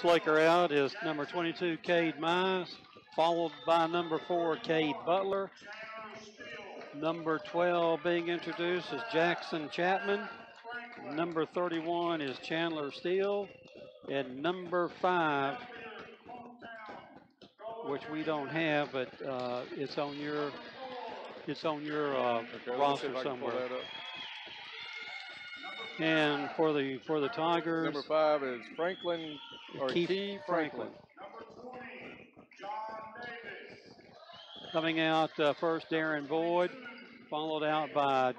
flicker out is number 22, Cade Mize, followed by number 4, Cade Butler. Number 12 being introduced is Jackson Chapman. Number 31 is Chandler Steele. And number 5, which we don't have, but it's on your roster somewhere. And for the Tigers, number 5 is Franklin or Key Franklin. Coming out first, Darren Boyd, followed out by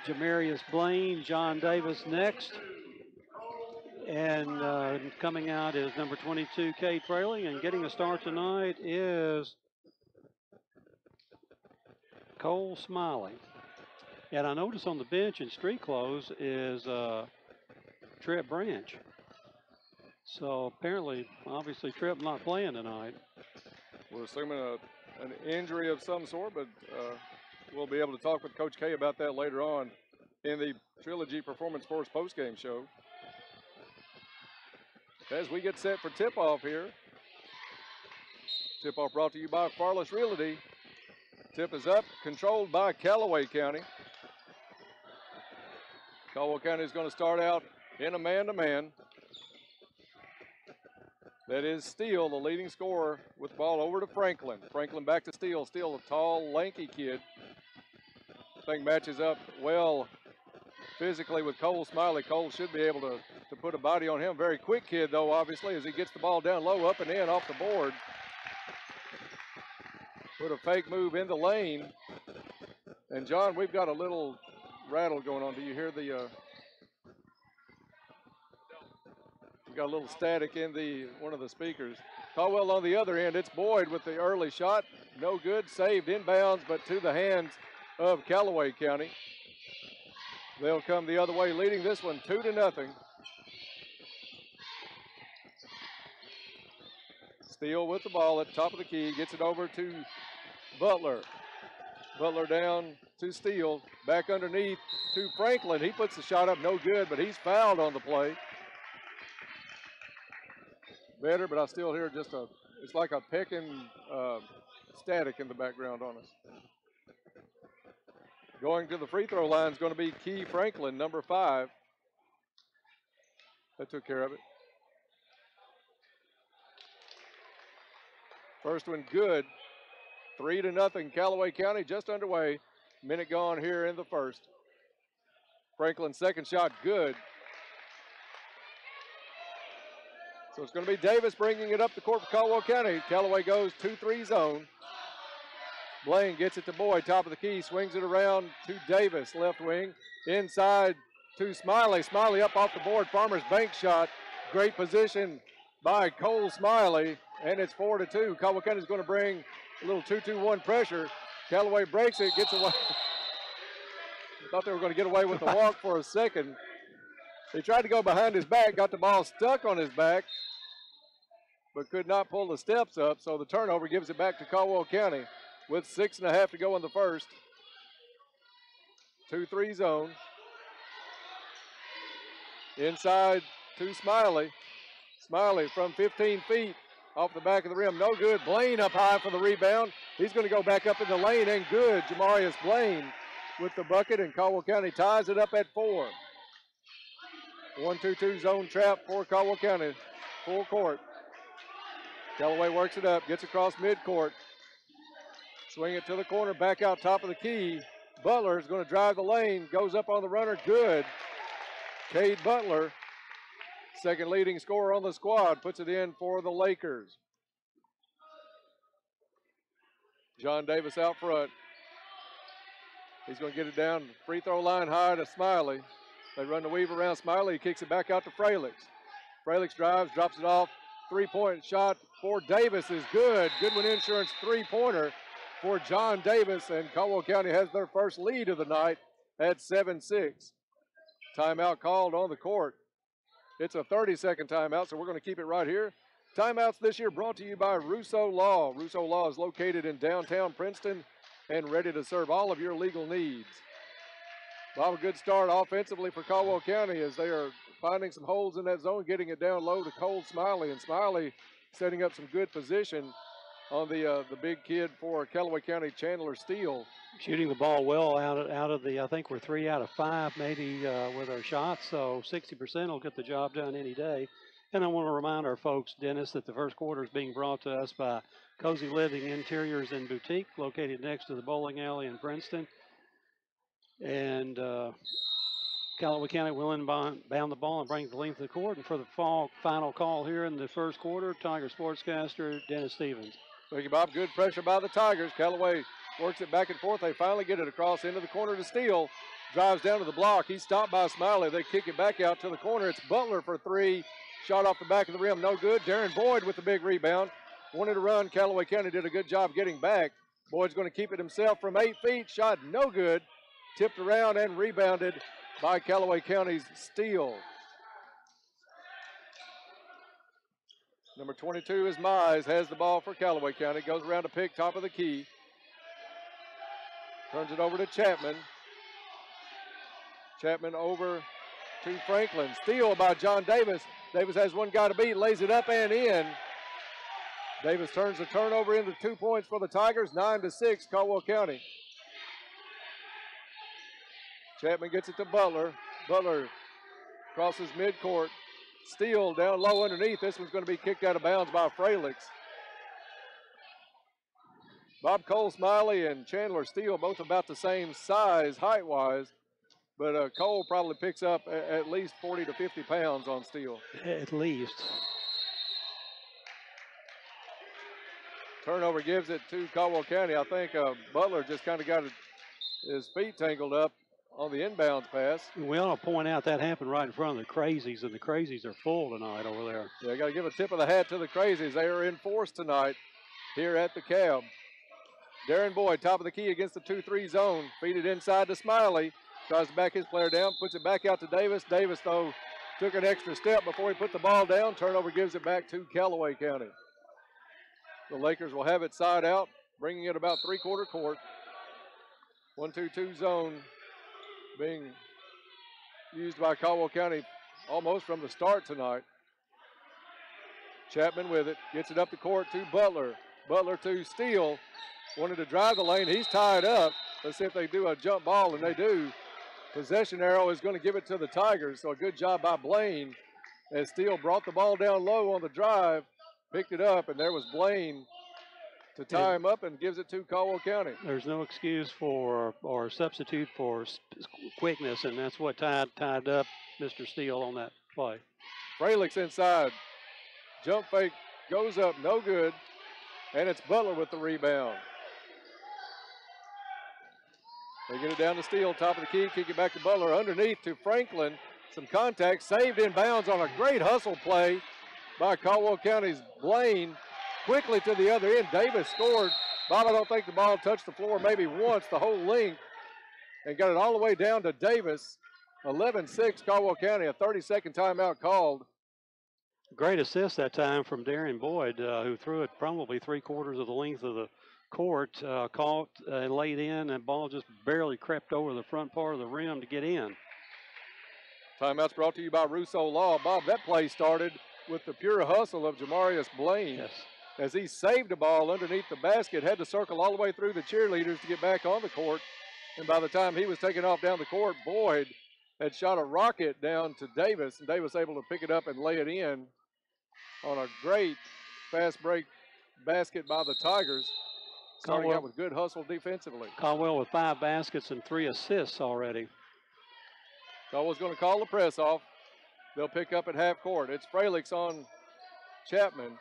Jamarius Blaine, John Davis next. And coming out is number 22, Cade Fraley. And getting a start tonight is Cole Smiley. And I notice on the bench in street clothes is Trip Branch. So apparently, obviously, Trip not playing tonight. We're assuming an injury of some sort, but we'll be able to talk with Coach K about that later on in the Trilogy Performance Sports postgame show. As we get set for tip-off here. Tip-off brought to you by Farless Realty. Tip is up, controlled by Calloway County. Caldwell County is going to start out in a man-to-man. That is Steele, the leading scorer, with the ball over to Franklin. Franklin back to Steele. Steele, a tall, lanky kid. I think matches up well physically with Cole Smiley. Cole should be able to put a body on him. Very quick kid, though, obviously, as he gets the ball down low, up and in, off the board. Put a fake move in the lane. And, John, we've got a little rattle going on. Do you hear the we got a little static in one of the speakers. Caldwell on the other end. It's Boyd with the early shot. No good. Saved inbounds, but to the hands of Calloway County. They'll come the other way, leading this one 2-0. Steele with the ball at the top of the key. Gets it over to Butler. Butler down to Steele. Back underneath to Franklin. He puts the shot up, no good, but he's fouled on the play. Better, but I still hear just it's like a pecking static in the background on us. Going to the free throw line is going to be Key Franklin, number 5. That took care of it. First one good. 3-0 Calloway County, just underway. Minute gone here in the first. Franklin's second shot good. So it's going to be Davis bringing it up the court for Caldwell County. Calloway goes 2-3 zone. Blaine gets it to Boyd, top of the key, swings it around to Davis, left wing. Inside to Smiley. Smiley up off the board. Farmer's bank shot. Great position by Cole Smiley, and it's 4-2. Caldwell County is going to bring a little 2-2-1 pressure. Calloway breaks it, gets away. Thought they were going to get away with the walk for a second. He tried to go behind his back, got the ball stuck on his back, but could not pull the steps up, so the turnover gives it back to Caldwell County with 6.5 to go in the first. 2-3 zone. Inside to Smiley. Smiley from 15 feet off the back of the rim. No good. Blaine up high for the rebound. He's going to go back up in the lane, and good. Jamarius Blaine with the bucket, and Caldwell County ties it up at 4. 1-2-2 zone trap for Caldwell County. Full court. Calloway works it up, gets across midcourt. Swing it to the corner, back out top of the key. Butler is going to drive the lane, goes up on the runner, good. Cade Butler, second leading scorer on the squad, puts it in for the Lakers. John Davis out front. He's going to get it down free throw line high to Smiley. They run the weave around Smiley. He kicks it back out to Fralix. Fralix drives, drops it off. Three-point shot for Davis is good. Goodwin Insurance three-pointer for John Davis, and Caldwell County has their first lead of the night at 7-6. Timeout called on the court. It's a 30-second timeout, so we're going to keep it right here. Timeouts this year brought to you by Russo Law. Russo Law is located in downtown Princeton and ready to serve all of your legal needs. Bob, a good start offensively for Caldwell County as they are finding some holes in that zone, getting it down low to Cole Smiley, and Smiley setting up some good position on the big kid for Calloway County, Chandler Steele. Shooting the ball well out of the, I think we're 3 out of 5 maybe with our shots, so 60% will get the job done any day. And I want to remind our folks, Dennis, that the first quarter is being brought to us by Cozy Living Interiors and Boutique, located next to the bowling alley in Princeton. And Callaway County will inbound the ball and bring it to the length of the court. And for the final call here in the first quarter, Tiger sportscaster Dennis Stevens. Thank you, Bob. Good pressure by the Tigers. Callaway works it back and forth. They finally get it across into the corner to Steele. Drives down to the block. He's stopped by Smiley. They kick it back out to the corner. It's Butler for three. Shot off the back of the rim. No good. Darren Boyd with the big rebound. Wanted to run. Callaway County did a good job getting back. Boyd's going to keep it himself from 8 feet. Shot no good. Tipped around and rebounded by Callaway County's Steele. Number 22 is Mize, has the ball for Callaway County. Goes around to pick, top of the key. Turns it over to Chapman. Chapman over to Franklin. Steal by John Davis. Davis has one guy to beat, lays it up and in. Davis turns the turnover into 2 points for the Tigers, 9-6, Caldwell County. Chapman gets it to Butler. Butler crosses midcourt. Steele down low underneath. This one's going to be kicked out of bounds by Fralix. Bob Cole Smiley and Chandler Steele both about the same size height-wise, but Cole probably picks up at least 40 to 50 pounds on Steele. At least. Turnover gives it to Caldwell County. I think Butler just kind of got his feet tangled up on the inbounds pass. We ought to point out that happened right in front of the Crazies, and the Crazies are full tonight over there. Yeah, got to give a tip of the hat to the Crazies. They are in force tonight here at the Cab. Darren Boyd, top of the key against the 2-3 zone. Feed it inside to Smiley. Tries to back his player down, puts it back out to Davis. Davis, though, took an extra step before he put the ball down. Turnover gives it back to Callaway County. The Lakers will have it side out, bringing it about three-quarter court. 1-2-2 zone being used by Caldwell County almost from the start tonight. Chapman with it, gets it up the court to Butler. Butler to Steele. Wanted to drive the lane. He's tied up. Let's see if they do a jump ball, and they do. Possession arrow is going to give it to the Tigers, so a good job by Blaine as Steele brought the ball down low on the drive, picked it up, and there was Blaine to tie him up and gives it to Caldwell County. There's no excuse for or substitute for quickness, and that's what tied up Mr. Steele on that play. Fralix inside. Jump fake goes up, no good, and it's Butler with the rebound. They get it down to Steele, top of the key, kick it back to Butler, underneath to Franklin. Some contact, saved in bounds on a great hustle play by Caldwell County's Blaine. Quickly to the other end, Davis scored. Bob, I don't think the ball touched the floor maybe once the whole length, and got it all the way down to Davis. 11-6 Caldwell County, a 30-second timeout called. Great assist that time from Darren Boyd, who threw it probably 3/4 of the length of the court, caught and laid in, and ball just barely crept over the front part of the rim to get in. Timeout's brought to you by Russo Law. Bob, that play started with the pure hustle of Jamarius Blaine. Yes. As he saved a ball underneath the basket, had to circle all the way through the cheerleaders to get back on the court. And by the time he was taken off down the court, Boyd had shot a rocket down to Davis, and Davis able to pick it up and lay it in on a great fast break basket by the Tigers. Starting out with good hustle defensively. Caldwell with 5 baskets and 3 assists already. Caldwell's going to call the press off. They'll pick up at half court. It's Fralix on Chapman.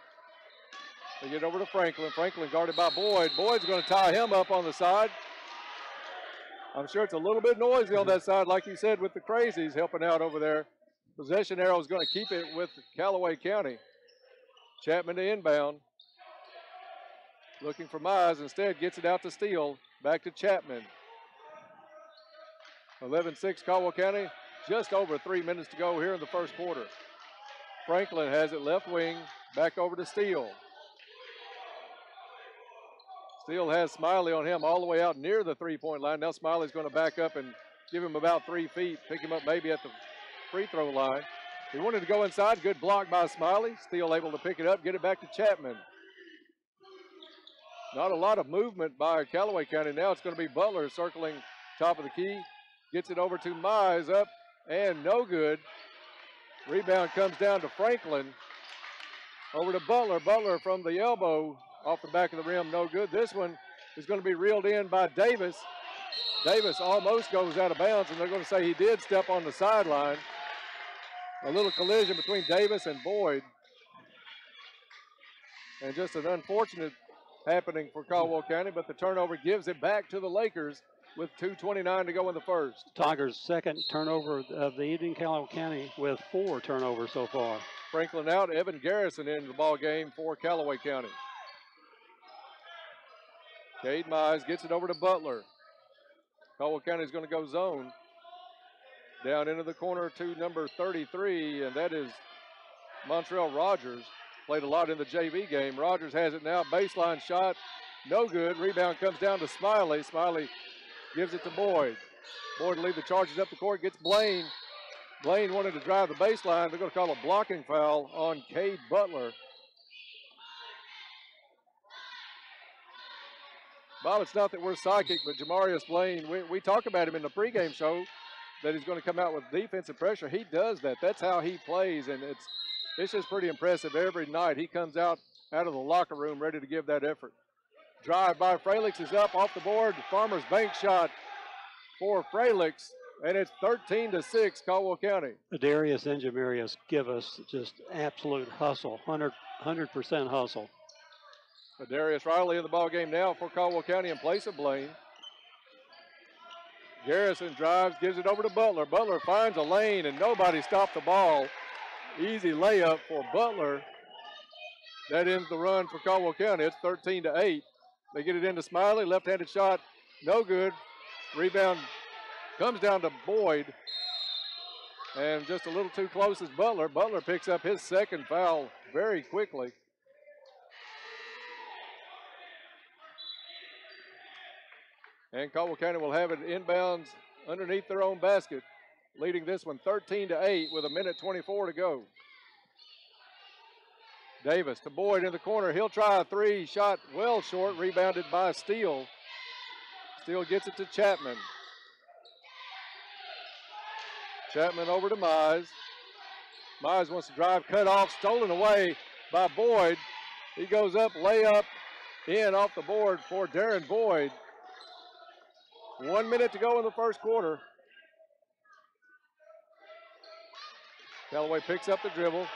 They get over to Franklin. Franklin guarded by Boyd. Boyd's going to tie him up on the side. I'm sure it's a little bit noisy on that side, like you said, with the Crazies helping out over there. Possession arrow is going to keep it with Callaway County. Chapman to inbound. Looking for Mize. Instead, gets it out to Steele. Back to Chapman. 11-6 Caldwell County. Just over 3 minutes to go here in the first quarter. Franklin has it left wing. Back over to Steele. Steele has Smiley on him all the way out near the three-point line. Now Smiley's going to back up and give him about 3 feet, pick him up maybe at the free throw line. He wanted to go inside. Good block by Smiley. Still able to pick it up, get it back to Chapman. Not a lot of movement by Calloway County. Now it's going to be Butler circling top of the key. Gets it over to Mize, up and no good. Rebound comes down to Franklin. Over to Butler. Butler from the elbow off the back of the rim, no good. This one is going to be reeled in by Davis. Davis almost goes out of bounds, and they're going to say he did step on the sideline. A little collision between Davis and Boyd. And just an unfortunate happening for Caldwell County, but the turnover gives it back to the Lakers with 2:29 to go in the first. Tigers' second turnover of the evening. Calloway County with 4 turnovers so far. Franklin out, Evan Garrison into the ball game for Calloway County. Cade Mize gets it over to Butler. Caldwell County is going to go zone. Down into the corner to number 33, and that is Montreal Rogers. Played a lot in the JV game. Rogers has it now. Baseline shot, no good. Rebound comes down to Smiley. Smiley gives it to Boyd. Boyd lead the charges up the court, gets Blaine. Blaine wanted to drive the baseline. They're going to call a blocking foul on Cade Butler. Bob, it's not that we're psychic, but Jamarius Blaine, we talk about him in the pregame show that he's going to come out with defensive pressure. He does that. That's how he plays, and it's just pretty impressive every night. He comes out of the locker room ready to give that effort. Drive by Fralix is up off the board. Farmer's bank shot for Fralix, and it's 13-6 Caldwell County. Darius and Jamarius give us just absolute hustle, 100% hustle. Darius Riley in the ball game now for Caldwell County in place of Blaine. Garrison drives, gives it over to Butler. Butler finds a lane, and nobody stopped the ball. Easy layup for Butler. That ends the run for Caldwell County. It's 13-8. They get it into Smiley. Left-handed shot, no good. Rebound comes down to Boyd. And just a little too close is Butler. Butler picks up his second foul very quickly. And Caldwell County will have it inbounds underneath their own basket, leading this one 13-8 with 1:24 to go. Davis to Boyd in the corner. He'll try a three. Shot well short. Rebounded by Steele. Steele gets it to Chapman. Chapman over to Mize. Mize wants to drive, cut off, stolen away by Boyd. He goes up, layup in off the board for Darren Boyd. 1 minute to go in the first quarter. Calloway picks up the dribble.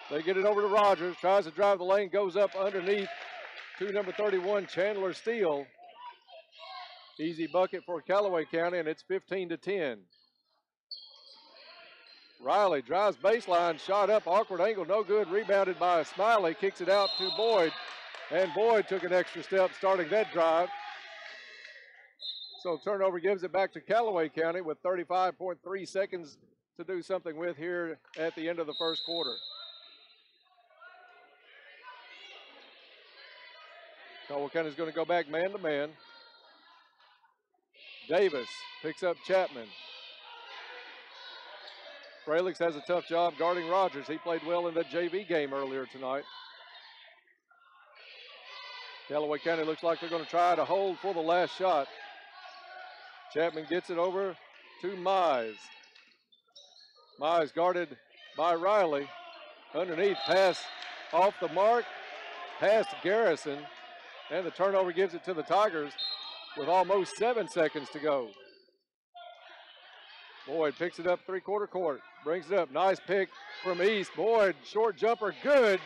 They get it over to Rogers, tries to drive the lane, goes up underneath to number 31, Chandler Steele. Easy bucket for Calloway County, and it's 15-10. Riley drives baseline, shot up, awkward angle, no good, rebounded by Smiley, kicks it out to Boyd, and Boyd took an extra step starting that drive. So turnover gives it back to Calloway County with 35.3 seconds to do something with here at the end of the first quarter. Caldwell County is going to go back man to man. Davis picks up Chapman. Fralix has a tough job guarding Rogers. He played well in that JV game earlier tonight. Calloway County looks like they're going to try to hold for the last shot. Chapman gets it over to Mize. Mize guarded by Riley. Underneath, pass off the mark, past Garrison, and the turnover gives it to the Tigers with almost 7 seconds to go. Boyd picks it up three-quarter court, brings it up. Nice pick from East. Boyd, short jumper, good.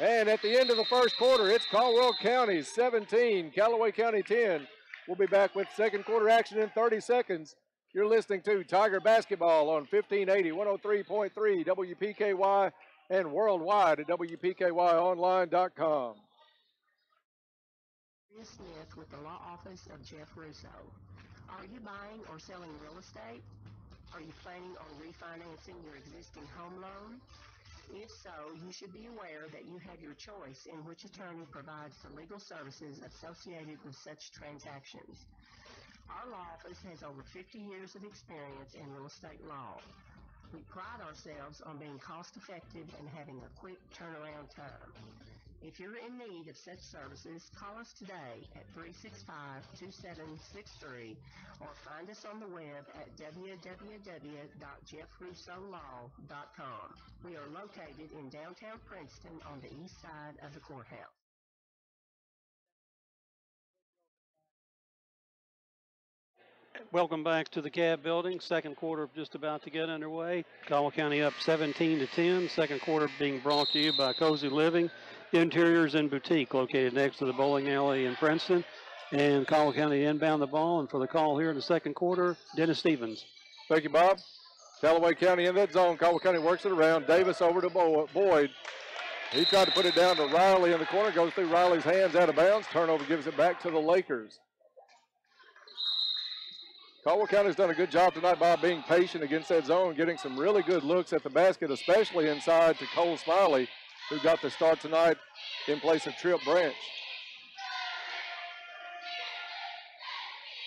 And at the end of the first quarter, it's Caldwell County 17, Calloway County 10. We'll be back with second quarter action in 30 seconds. You're listening to Tiger Basketball on 1580, 103.3 WPKY and worldwide at WPKYonline.com. Smith with the law office of Jeff Russo. Are you buying or selling real estate? Are you planning on refinancing your existing home loan? If so, you should be aware that you have your choice in which attorney provides the legal services associated with such transactions. Our law office has over 50 years of experience in real estate law. We pride ourselves on being cost-effective and having a quick turnaround time. If you're in need of such services, call us today at 365-2763 or find us on the web at www.jeffrussolaw.com. We are located in downtown Princeton on the east side of the courthouse. Welcome back to the Cab Building. Second quarter just about to get underway. Caldwell County up 17-10. Second quarter being brought to you by Cozy Living, Interiors and Boutique, located next to the bowling alley in Princeton. And Caldwell County inbound the ball. And for the call here in the second quarter, Dennis Stevens. Thank you, Bob. Callaway County in that zone. Caldwell County works it around. Davis over to Boyd. He tried to put it down to Riley in the corner. Goes through Riley's hands out of bounds. Turnover gives it back to the Lakers. Caldwell County's done a good job tonight by being patient against that zone, getting some really good looks at the basket, especially inside to Cole Smiley, who got the start tonight in place of Tripp Branch.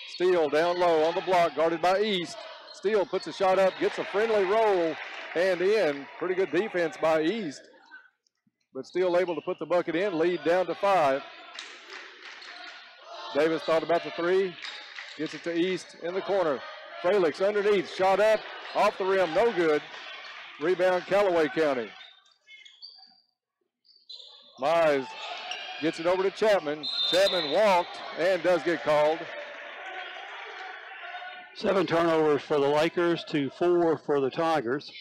Steele down low on the block, guarded by East. Steele puts a shot up, gets a friendly roll, and in. Pretty good defense by East, but Steele able to put the bucket in, lead down to 5. Davis thought about the three. Gets it to East in the corner. Felix underneath, shot up, off the rim, no good. Rebound Callaway County. Mize gets it over to Chapman. Chapman walked and does get called. 7 turnovers for the Lakers to 4 for the Tigers.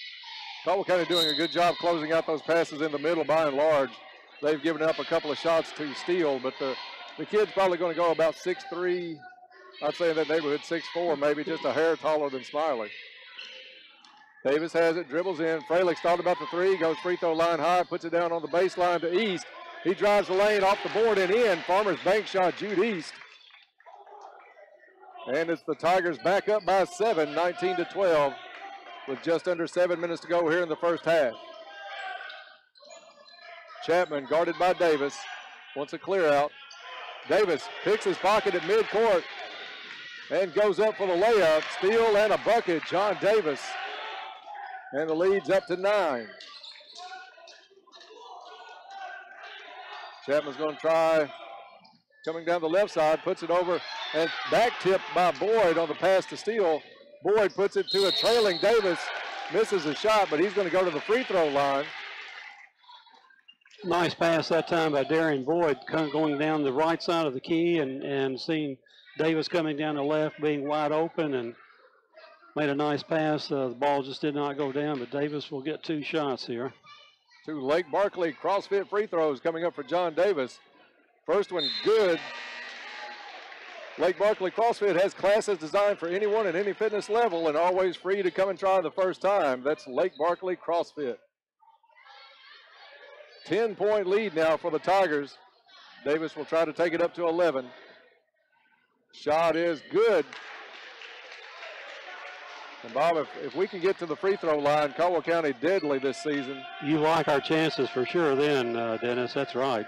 Caldwell County doing a good job closing out those passes in the middle by and large. They've given up a couple of shots to Steele, but the kid's probably going to go about 6'3". I'd say in that neighborhood 6'4", maybe just a hair taller than Smiley. Davis has it, dribbles in. Fralick thought about the three, goes free throw line high, puts it down on the baseline to East. He drives the lane off the board and in. Farmer's bank shot, Jude East. And it's the Tigers back up by 7, 19-12, with just under 7 minutes to go here in the first half. Chapman guarded by Davis, wants a clear out. Davis picks his pocket at midcourt and goes up for the layup. Steal and a bucket, John Davis. And the lead's up to 9. Chapman's going to try coming down the left side, puts it over, and back tipped by Boyd on the pass to Steele. Boyd puts it to a trailing Davis, misses a shot, but he's going to go to the free throw line. Nice pass that time by Darian Boyd, kind of going down the right side of the key and seeing Davis coming down the left, being wide open, and made a nice pass. The ball just did not go down, but Davis will get 2 shots here. 2 Lake Barkley CrossFit free throws coming up for John Davis. First one good. Lake Barkley CrossFit has classes designed for anyone at any fitness level and always free to come and try the first time. That's Lake Barkley CrossFit. 10-point lead now for the Tigers. Davis will try to take it up to 11. Shot is good. And Bob, if we can get to the free throw line, Caldwell County deadly this season. You like our chances for sure then, Dennis. That's right.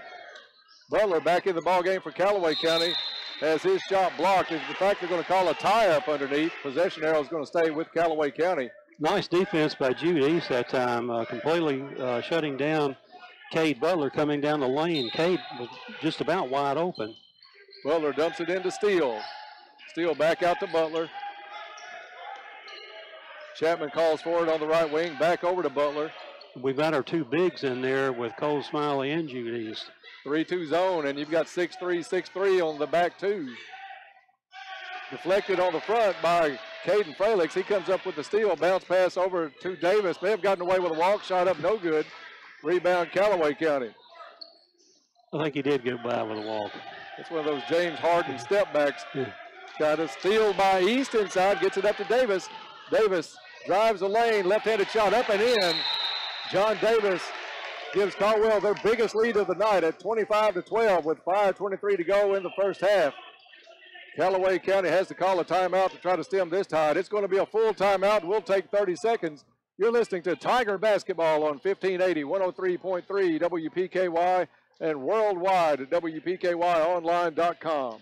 Butler back in the ball game for Callaway County has his shot blocked. In fact, they're going to call a tie-up underneath. Possession arrow is going to stay with Callaway County. Nice defense by Jude East that time, completely shutting down Cade Butler coming down the lane. Cade was just about wide open. Butler dumps it into Steele. Steele back out to Butler. Chapman calls for it on the right wing, back over to Butler. We've got our 2 bigs in there with Cole Smiley and Jude East. 3-2 zone, and you've got 6'3", 6'3" on the back 2. Deflected on the front by Caden Fralix. He comes up with the steal, bounce pass over to Davis. May have gotten away with a walk, shot up, no good. Rebound Callaway County. I think he did get by with a walk. That's one of those James Harden step backs. Got a steal by East inside, gets it up to Davis. Davis drives the lane, left-handed shot up and in. John Davis gives Caldwell their biggest lead of the night at 25-12 with 5:23 to go in the first half. Callaway County has to call a timeout to try to stem this tide. It's going to be a full timeout. We'll take 30 seconds. You're listening to Tiger Basketball on 1580, 103.3 WPKY and worldwide at WPKYonline.com.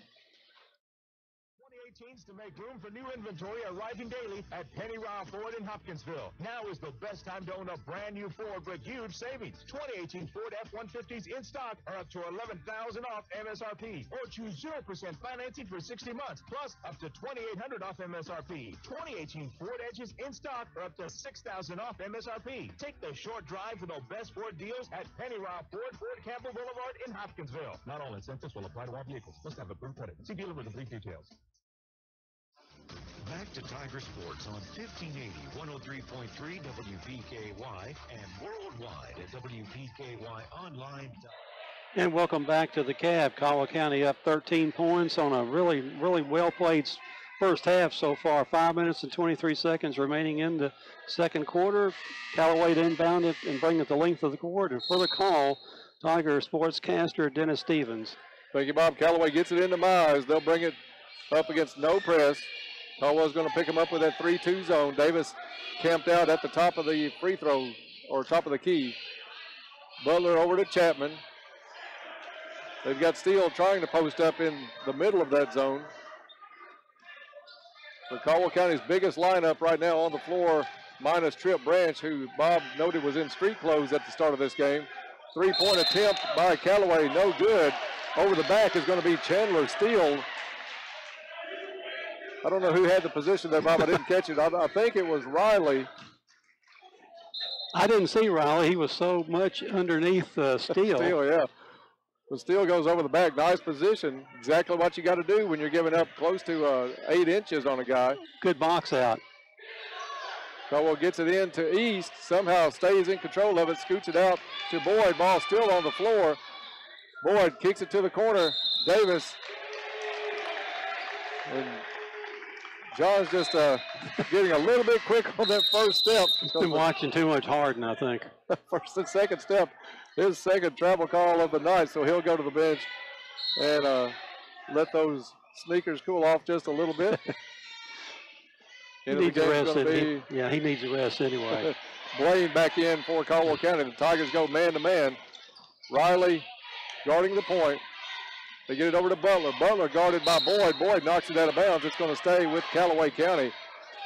needs to make room for new inventory arriving daily at Penny Rao Ford in Hopkinsville. Now is the best time to own a brand new Ford with huge savings. 2018 Ford F-150s in stock are up to $11,000 off MSRP, or choose 0% financing for 60 months, plus up to $2,800 off MSRP. 2018 Ford Edges in stock are up to $6,000 off MSRP. Take the short drive for the best Ford deals at Penny Rao Ford, Ford Campbell Boulevard in Hopkinsville. Not all incentives will apply to all vehicles. Must have approved credit. See dealer for complete details. Back to Tiger Sports on 1580, 103.3 WPKY and worldwide at WPKYonline.com. And welcome back to the Cab. Caldwell County up 13 points on a really well-played first half so far. 5 minutes and 23 seconds remaining in the second quarter. Calloway to inbound it and bring it the length of the court. And for the call, Tiger sportscaster Dennis Stevens. Thank you, Bob. Calloway gets it into Mize. They'll bring it up against no press. Caldwell's going to pick him up with that 3-2 zone. Davis camped out at the top of the free throw, or top of the key. Butler over to Chapman. They've got Steele trying to post up in the middle of that zone. For Caldwell County's biggest lineup right now on the floor, minus Trip Branch, who Bob noted was in street clothes at the start of this game. 3-point attempt by Calloway, no good. Over the back is going to be Chandler Steele. I don't know who had the position there, Bob. I didn't catch it. I think it was Riley. I didn't see Riley. He was so much underneath Steele. Steele, yeah. But Steele goes over the back. Nice position. Exactly what you got to do when you're giving up close to 8 inches on a guy. Good box out. Caldwell gets it in to East. Somehow stays in control of it. Scoots it out to Boyd. Ball still on the floor. Boyd kicks it to the corner. Davis. And John's just getting a little bit quick on that first step. He's been watching too much Harden, I think. First and second step, his second travel call of the night, so he'll go to the bench and let those sneakers cool off just a little bit. He needs a rest. He needs a rest anyway. Blaine back in for Caldwell County. The Tigers go man-to-man. Riley guarding the point. They get it over to Butler. Butler guarded by Boyd. Boyd knocks it out of bounds. It's going to stay with Callaway County.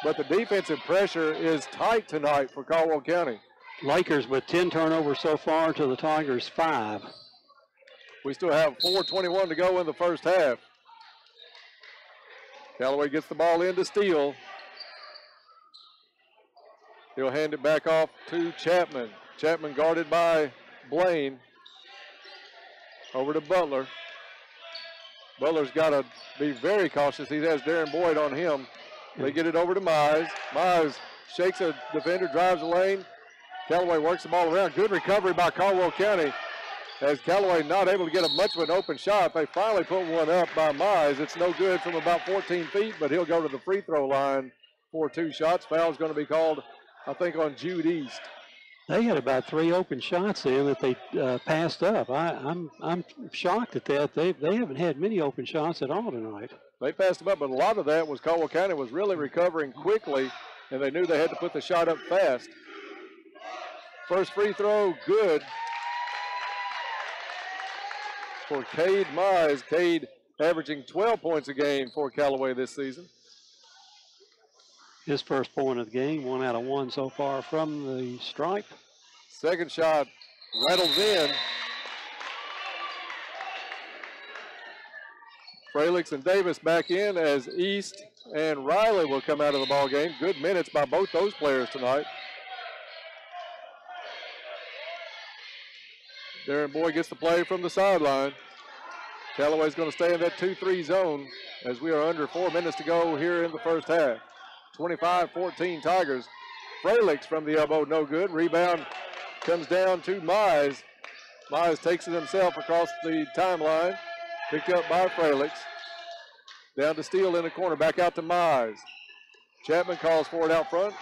But the defensive pressure is tight tonight for Caldwell County. Lakers with 10 turnovers so far to the Tigers 5. We still have 4:21 to go in the first half. Callaway gets the ball into Steele. He'll hand it back off to Chapman. Chapman guarded by Blaine. Over to Butler. Butler's got to be very cautious. He has Darren Boyd on him. They get it over to Mize. Mize shakes a defender, drives the lane. Callaway works the ball around. Good recovery by Caldwell County. As Callaway not able to get much of an open shot, they finally put one up by Mize. It's no good from about 14 feet, but he'll go to the free throw line for 2 shots. Foul's going to be called, I think, on Jude East. They had about 3 open shots in that they passed up. I'm shocked at that. They haven't had many open shots at all tonight. They passed them up, but a lot of that was Caldwell County was really recovering quickly, and they knew they had to put the shot up fast. First free throw, good for Cade Mize. Cade averaging 12 points a game for Callaway this season. His first point of the game, 1 out of 1 so far from the stripe. Second shot rattles in. Fralix and Davis back in as East and Riley will come out of the ball game. Good minutes by both those players tonight. Darren Boyd gets the play from the sideline. Callaway's going to stay in that 2-3 zone as we are under 4 minutes to go here in the first half. 25-14 Tigers. Fralix from the elbow, no good. Rebound comes down to Mize. Mize takes it himself across the timeline. Picked up by Fralix. Down to Steele in the corner, back out to Mize. Chapman calls for it out front.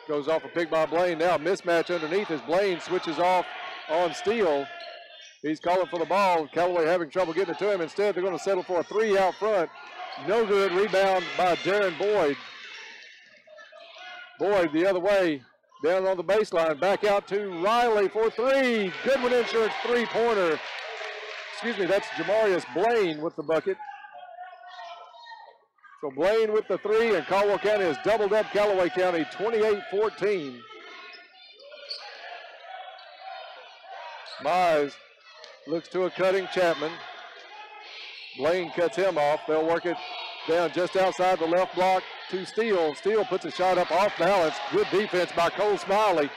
Goes off a pick by Blaine. Now mismatch underneath as Blaine switches off on Steele. He's calling for the ball. Callaway having trouble getting it to him. Instead, they're going to settle for a 3 out front. No good. Rebound by Darren Boyd. Boyd the other way. Down on the baseline. Back out to Riley for 3. Goodwin Insurance 3-pointer. Excuse me, that's Jamarius Blaine with the bucket. So Blaine with the 3, and Caldwell County has doubled up Calloway County 28-14. Mize looks to a cutting Chapman. Blaine cuts him off. They'll work it down just outside the left block to Steele. Steele puts a shot up off balance. Good defense by Cole Smiley.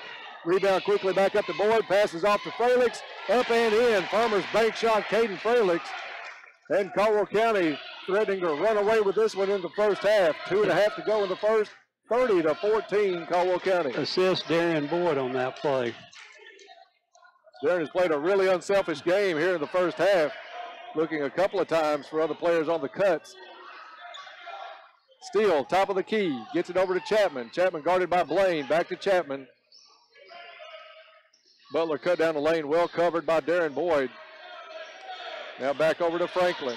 Rebound quickly back up to Boyd. Passes off to Fralix. Up and in. Farmer's bank shot, Caden Fralix. And Caldwell County threatening to run away with this one in the first half. 2.5 to go in the first. 30-14, Caldwell County. Assist Darian Boyd on that play. Darren has played a really unselfish game here in the first half, looking a couple of times for other players on the cuts. Steele, top of the key, gets it over to Chapman. Chapman guarded by Blaine, back to Chapman. Butler cut down the lane, well covered by Darren Boyd. Now back over to Franklin.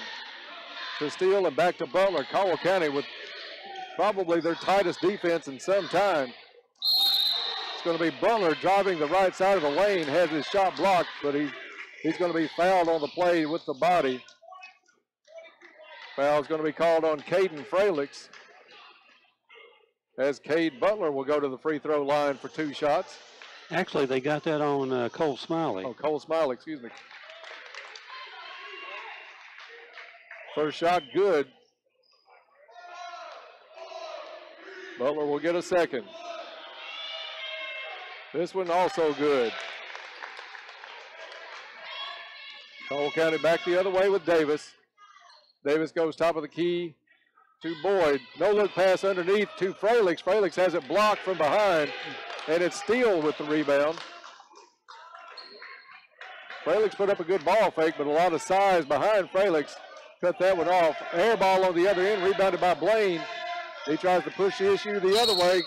To Steele and back to Butler. Caldwell County with probably their tightest defense in some time. It's going to be Butler driving the right side of the lane, has his shot blocked, but he's going to be fouled on the play with the body. Foul is going to be called on Caden Fralix, as Cade Butler will go to the free throw line for 2 shots. Actually, they got that on Cole Smiley. Oh, Cole Smiley, excuse me. First shot good. Butler will get a second. This one also good. Caldwell County back the other way with Davis. Davis goes top of the key to Boyd. No look pass underneath to Fralix. Fralix has it blocked from behind, and it's Steele with the rebound. Fralix put up a good ball fake, but a lot of size behind Fralix. Cut that one off. Air ball on the other end, rebounded by Blaine. He tries to push the issue the other way.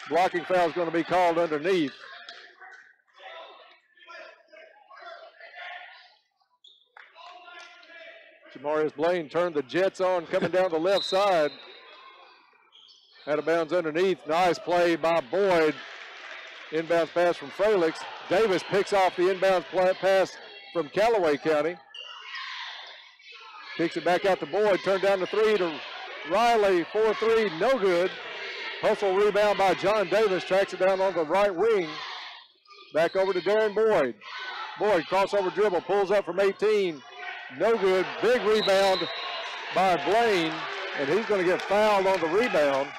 Blocking foul is going to be called underneath. Jamarius Blaine turned the Jets on coming down the left side. Out of bounds underneath. Nice play by Boyd. Inbounds pass from Fralix. Davis picks off the inbounds pass from Calloway County. Kicks it back out to Boyd. Turned down the 3 to Riley. 4-3, no good. Hustle rebound by John Davis. Tracks it down on the right wing. Back over to Darren Boyd. Boyd crossover dribble. Pulls up from 18. No good. Big rebound by Blaine. And he's going to get fouled on the rebound.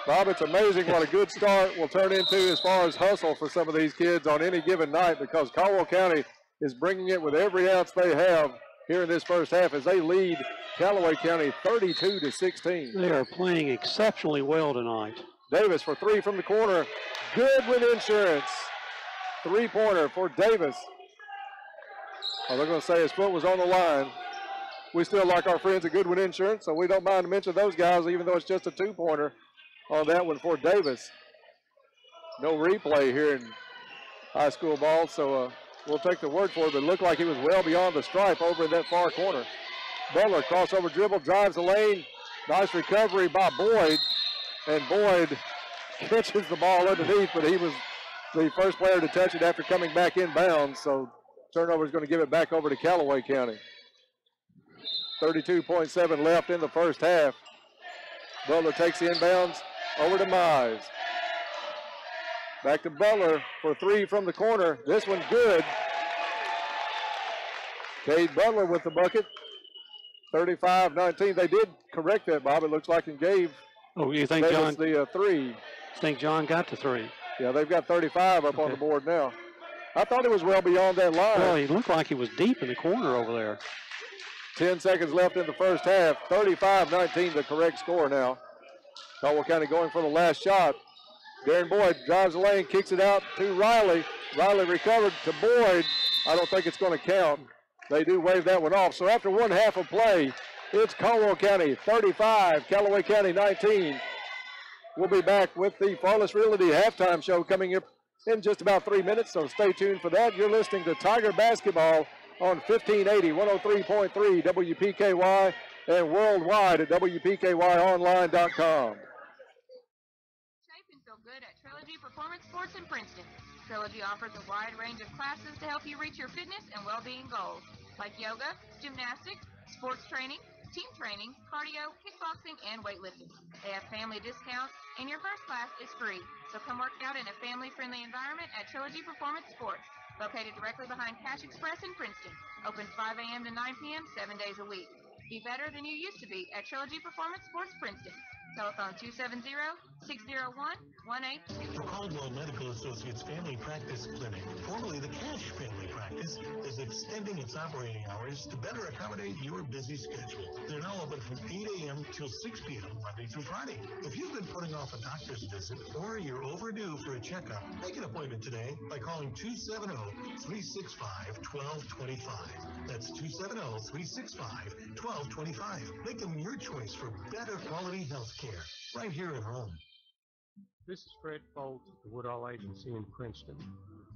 Bob, it's amazing what a good start will turn into as far as hustle for some of these kids on any given night, because Caldwell County is bringing it with every ounce they have here in this first half as they lead Calloway County 32-16. They are playing exceptionally well tonight. Davis for 3 from the corner. Good with insurance. 3-pointer for Davis. Oh, they're going to say his foot was on the line. We still like our friends at Goodwin Insurance, so we don't mind to mention those guys, even though it's just a 2-pointer on that one for Davis. No replay here in high school ball, so we'll take the word for it, but it looked like he was well beyond the stripe over in that far corner. Butler crossover dribble, drives the lane. Nice recovery by Boyd, and Boyd catches the ball underneath, but he was the first player to touch it after coming back inbounds, so turnover is going to give it back over to Calloway County. 32.7 left in the first half. Butler takes the inbounds over to Mize. Back to Butler for 3 from the corner. This one good. Cade Butler with the bucket. 35-19. They did correct that, Bob. It looks like, and gave you think Davis John the 3. Think John got the 3? Yeah, they've got 35 up on the board now. I thought it was well beyond that line. Well, he looked like he was deep in the corner over there. 10 seconds left in the first half. 35-19, the correct score now. Caldwell County going for the last shot. Darren Boyd drives the lane, kicks it out to Riley. Riley recovered to Boyd. I don't think it's going to count. They do wave that one off. So after 1 half of play, it's Caldwell County 35, Calloway County 19. We'll be back with the Flawless Realty halftime show coming up in just about 3 minutes, so stay tuned for that. You're listening to Tiger Basketball on 1580, 103.3 WPKY, and worldwide at WPKYonline.com. Shape and feel good at Trilogy Performance Sports in Princeton. Trilogy offers a wide range of classes to help you reach your fitness and well-being goals. like yoga, gymnastics, sports training, team training, cardio, kickboxing, and weightlifting. They have family discounts, and your first class is free. So come work out in a family-friendly environment at Trilogy Performance Sports, located directly behind Cash Express in Princeton. Open 5 a.m. to 9 p.m. 7 days a week. Be better than you used to be at Trilogy Performance Sports Princeton. Telephone 270-601-1822. The Caldwell Medical Associates Family Practice Clinic, formerly the Cash Family Practice, is extending its operating hours to better accommodate your busy schedule. They're now open from 8 a.m. till 6 p.m. Monday through Friday. If you've been putting off a doctor's visit or you're overdue for a checkup, make an appointment today by calling 270-365-1225. That's 270-365-1225. Make them your choice for better quality health care right here at home. This is Fred Foltz at the Woodall Agency in Princeton.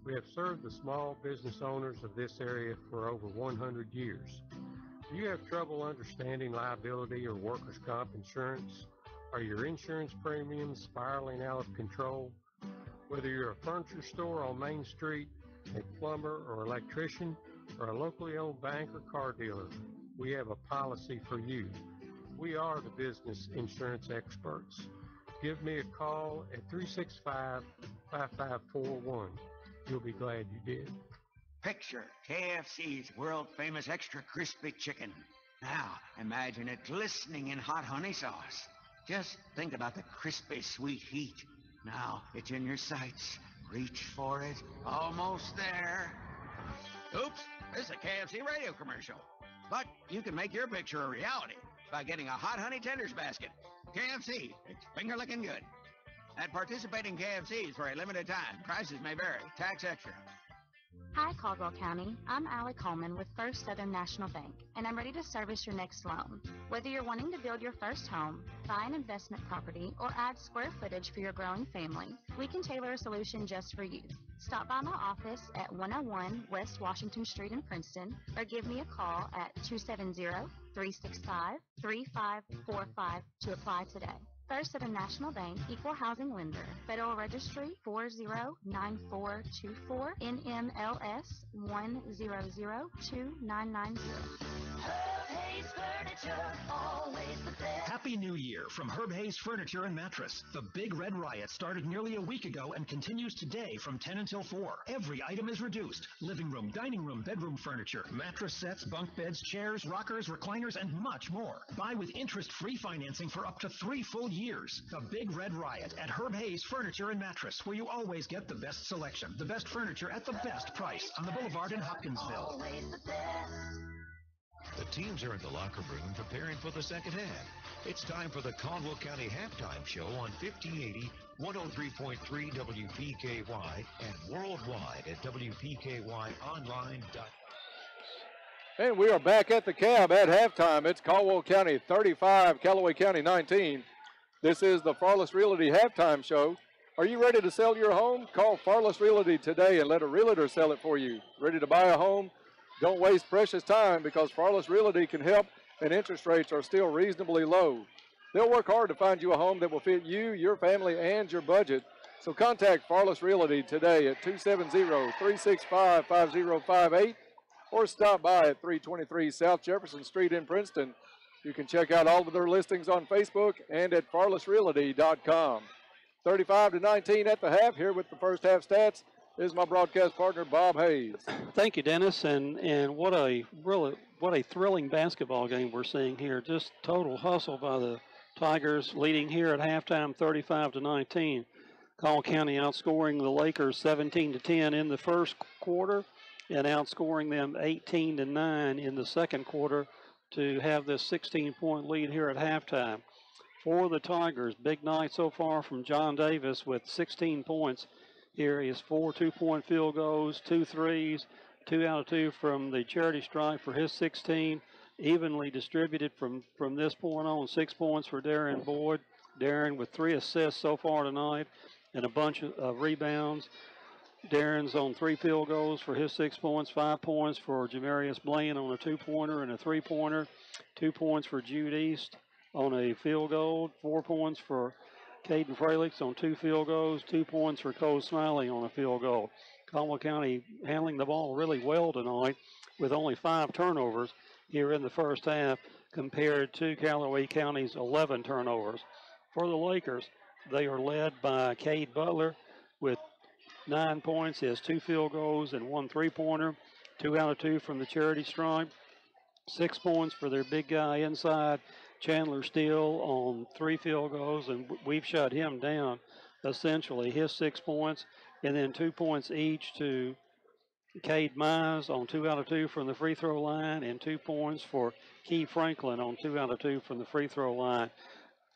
We have served the small business owners of this area for over 100 years. Do you have trouble understanding liability or workers' comp insurance? Are your insurance premiums spiraling out of control? Whether you're a furniture store on Main Street, a plumber or electrician, or a locally owned bank or car dealer, we have a policy for you. We are the business insurance experts. Give me a call at 365-5541. You'll be glad you did. Picture KFC's world-famous extra crispy chicken. Now, imagine it glistening in hot honey sauce. Just think about the crispy, sweet heat. Now, it's in your sights. Reach for it. Almost there. Oops, this is a KFC radio commercial. But you can make your picture a reality by getting a hot honey tenders basket. KFC, it's finger-licking good. At participating KFCs for a limited time. Prices may vary. Tax extra. Hi, Caldwell County. I'm Allie Coleman with First Southern National Bank, and I'm ready to service your next loan. Whether you're wanting to build your first home, buy an investment property, or add square footage for your growing family, we can tailor a solution just for you. Stop by my office at 101 West Washington Street in Princeton, or give me a call at 270-365-3545 to apply today. First Southern National Bank, Equal Housing Lender, Federal Registry 409424, NMLS 1002990. Happy New Year from Herb Hayes Furniture and Mattress. The Big Red Riot started nearly a week ago and continues today from 10 until 4. Every item is reduced. Living room, dining room, bedroom furniture, mattress sets, bunk beds, chairs, rockers, recliners, and much more. Buy with interest-free financing for up to 3 full years. The Big Red Riot at Herb Hayes Furniture and Mattress, where you always get the best selection, the best furniture at the best price on the Boulevard in Hopkinsville. Always the best. The teams are in the locker room preparing for the second half. It's time for the Caldwell County Halftime Show on 1580, 103.3 WPKY, and worldwide at WPKYonline.com. And we are back at the cab at halftime. It's Caldwell County 35, Calloway County 19. This is the Farless Realty Halftime Show. Are you ready to sell your home? Call Farless Realty today and let a realtor sell it for you. Ready to buy a home? Don't waste precious time because Farless Realty can help and interest rates are still reasonably low. They'll work hard to find you a home that will fit you, your family, and your budget. So contact Farless Realty today at 270-365-5058 or stop by at 323 South Jefferson Street in Princeton. You can check out all of their listings on Facebook and at farlessrealty.com. 35-19 at the half. Here with the first half stats is my broadcast partner, Bob Hayes. Thank you, Dennis, and what a thrilling basketball game we're seeing here. Just total hustle by the Tigers, leading here at halftime 35-19. Caldwell County outscoring the Lakers 17-10 in the first quarter and outscoring them 18-9 in the second quarter to have this 16-point lead here at halftime. For the Tigers, big night so far from John Davis with 16 points. Here is 4 two-point field goals, 2 threes, 2 out of 2 from the charity stripe for his 16. Evenly distributed from this point on. 6 points for Darren Boyd. Darren with 3 assists so far tonight and a bunch of rebounds. Darren's on 3 field goals for his 6 points, 5 points for Jamarius Blaine on a 2-pointer and a 3-pointer, 2 points for Jude East on a field goal, 4 points for Caden Fralix on 2 field goals, 2 points for Cole Smiley on a field goal. Caldwell County handling the ball really well tonight with only 5 turnovers here in the first half compared to Calloway County's 11 turnovers. For the Lakers, they are led by Cade Butler with 9 points. He has 2 field goals and 1 3-pointer, 2 out of 2 from the charity stripe. 6 points for their big guy inside, Chandler Steele, on 3 field goals, and we've shut him down essentially. His 6 points, and then 2 points each to Cade Mize on 2 out of 2 from the free throw line, and 2 points for Key Franklin on 2 out of 2 from the free throw line.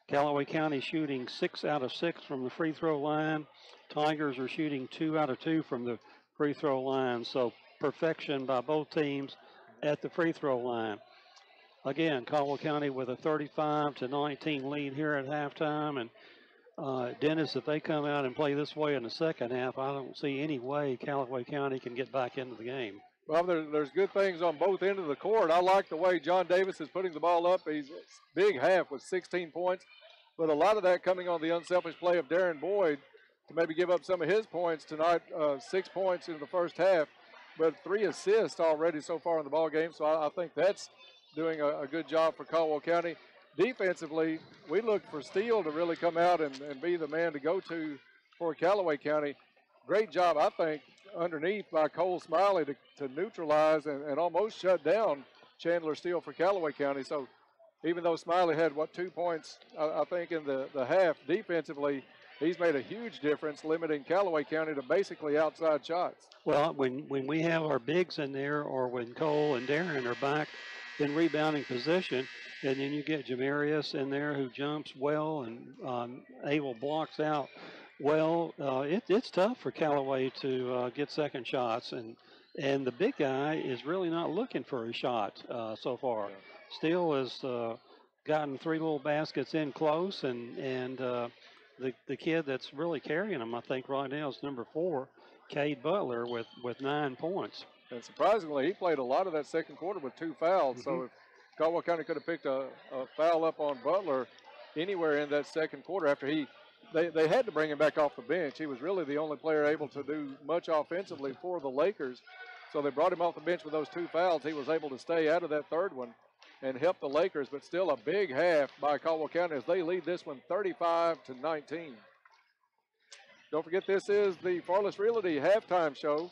Callaway County shooting 6 out of 6 from the free throw line. Tigers are shooting 2 out of 2 from the free throw line. So perfection by both teams at the free throw line. Again, Caldwell County with a 35-19 lead here at halftime. And Dennis, if they come out and play this way in the second half, I don't see any way Callaway County can get back into the game. Well, there's good things on both ends of the court. I like the way John Davis is putting the ball up. He's big half with 16 points, but a lot of that coming on the unselfish play of Darren Boyd to maybe give up some of his points tonight. 6 points in the first half, but 3 assists already so far in the ball game. So I think that's doing a good job for Caldwell County. Defensively, we look for Steele to really come out and be the man to go to for Callaway County. Great job, I think, underneath by Cole Smiley to neutralize and almost shut down Chandler Steele for Callaway County. So even though Smiley had, 2 points, I think, in the half, defensively, he's made a huge difference, limiting Callaway County to basically outside shots. Well, when we have our bigs in there, or when Cole and Darren are back in rebounding position, and then you get Jamarius in there who jumps well and Abel blocks out well, it's tough for Callaway to get second shots, and the big guy is really not looking for a shot so far. Steele has gotten 3 little baskets in close, and the kid that's really carrying them, I think, right now is number 4, Cade Butler, with 9 points. And surprisingly, he played a lot of that second quarter with 2 fouls. Mm-hmm. So if Caldwell County could have picked a foul up on Butler anywhere in that second quarter after they had to bring him back off the bench. He was really the only player able to do much offensively for the Lakers. So they brought him off the bench with those 2 fouls. He was able to stay out of that third one and help the Lakers, but still a big half by Caldwell County as they lead this one 35-19. Don't forget, this is the Farless Realty halftime show,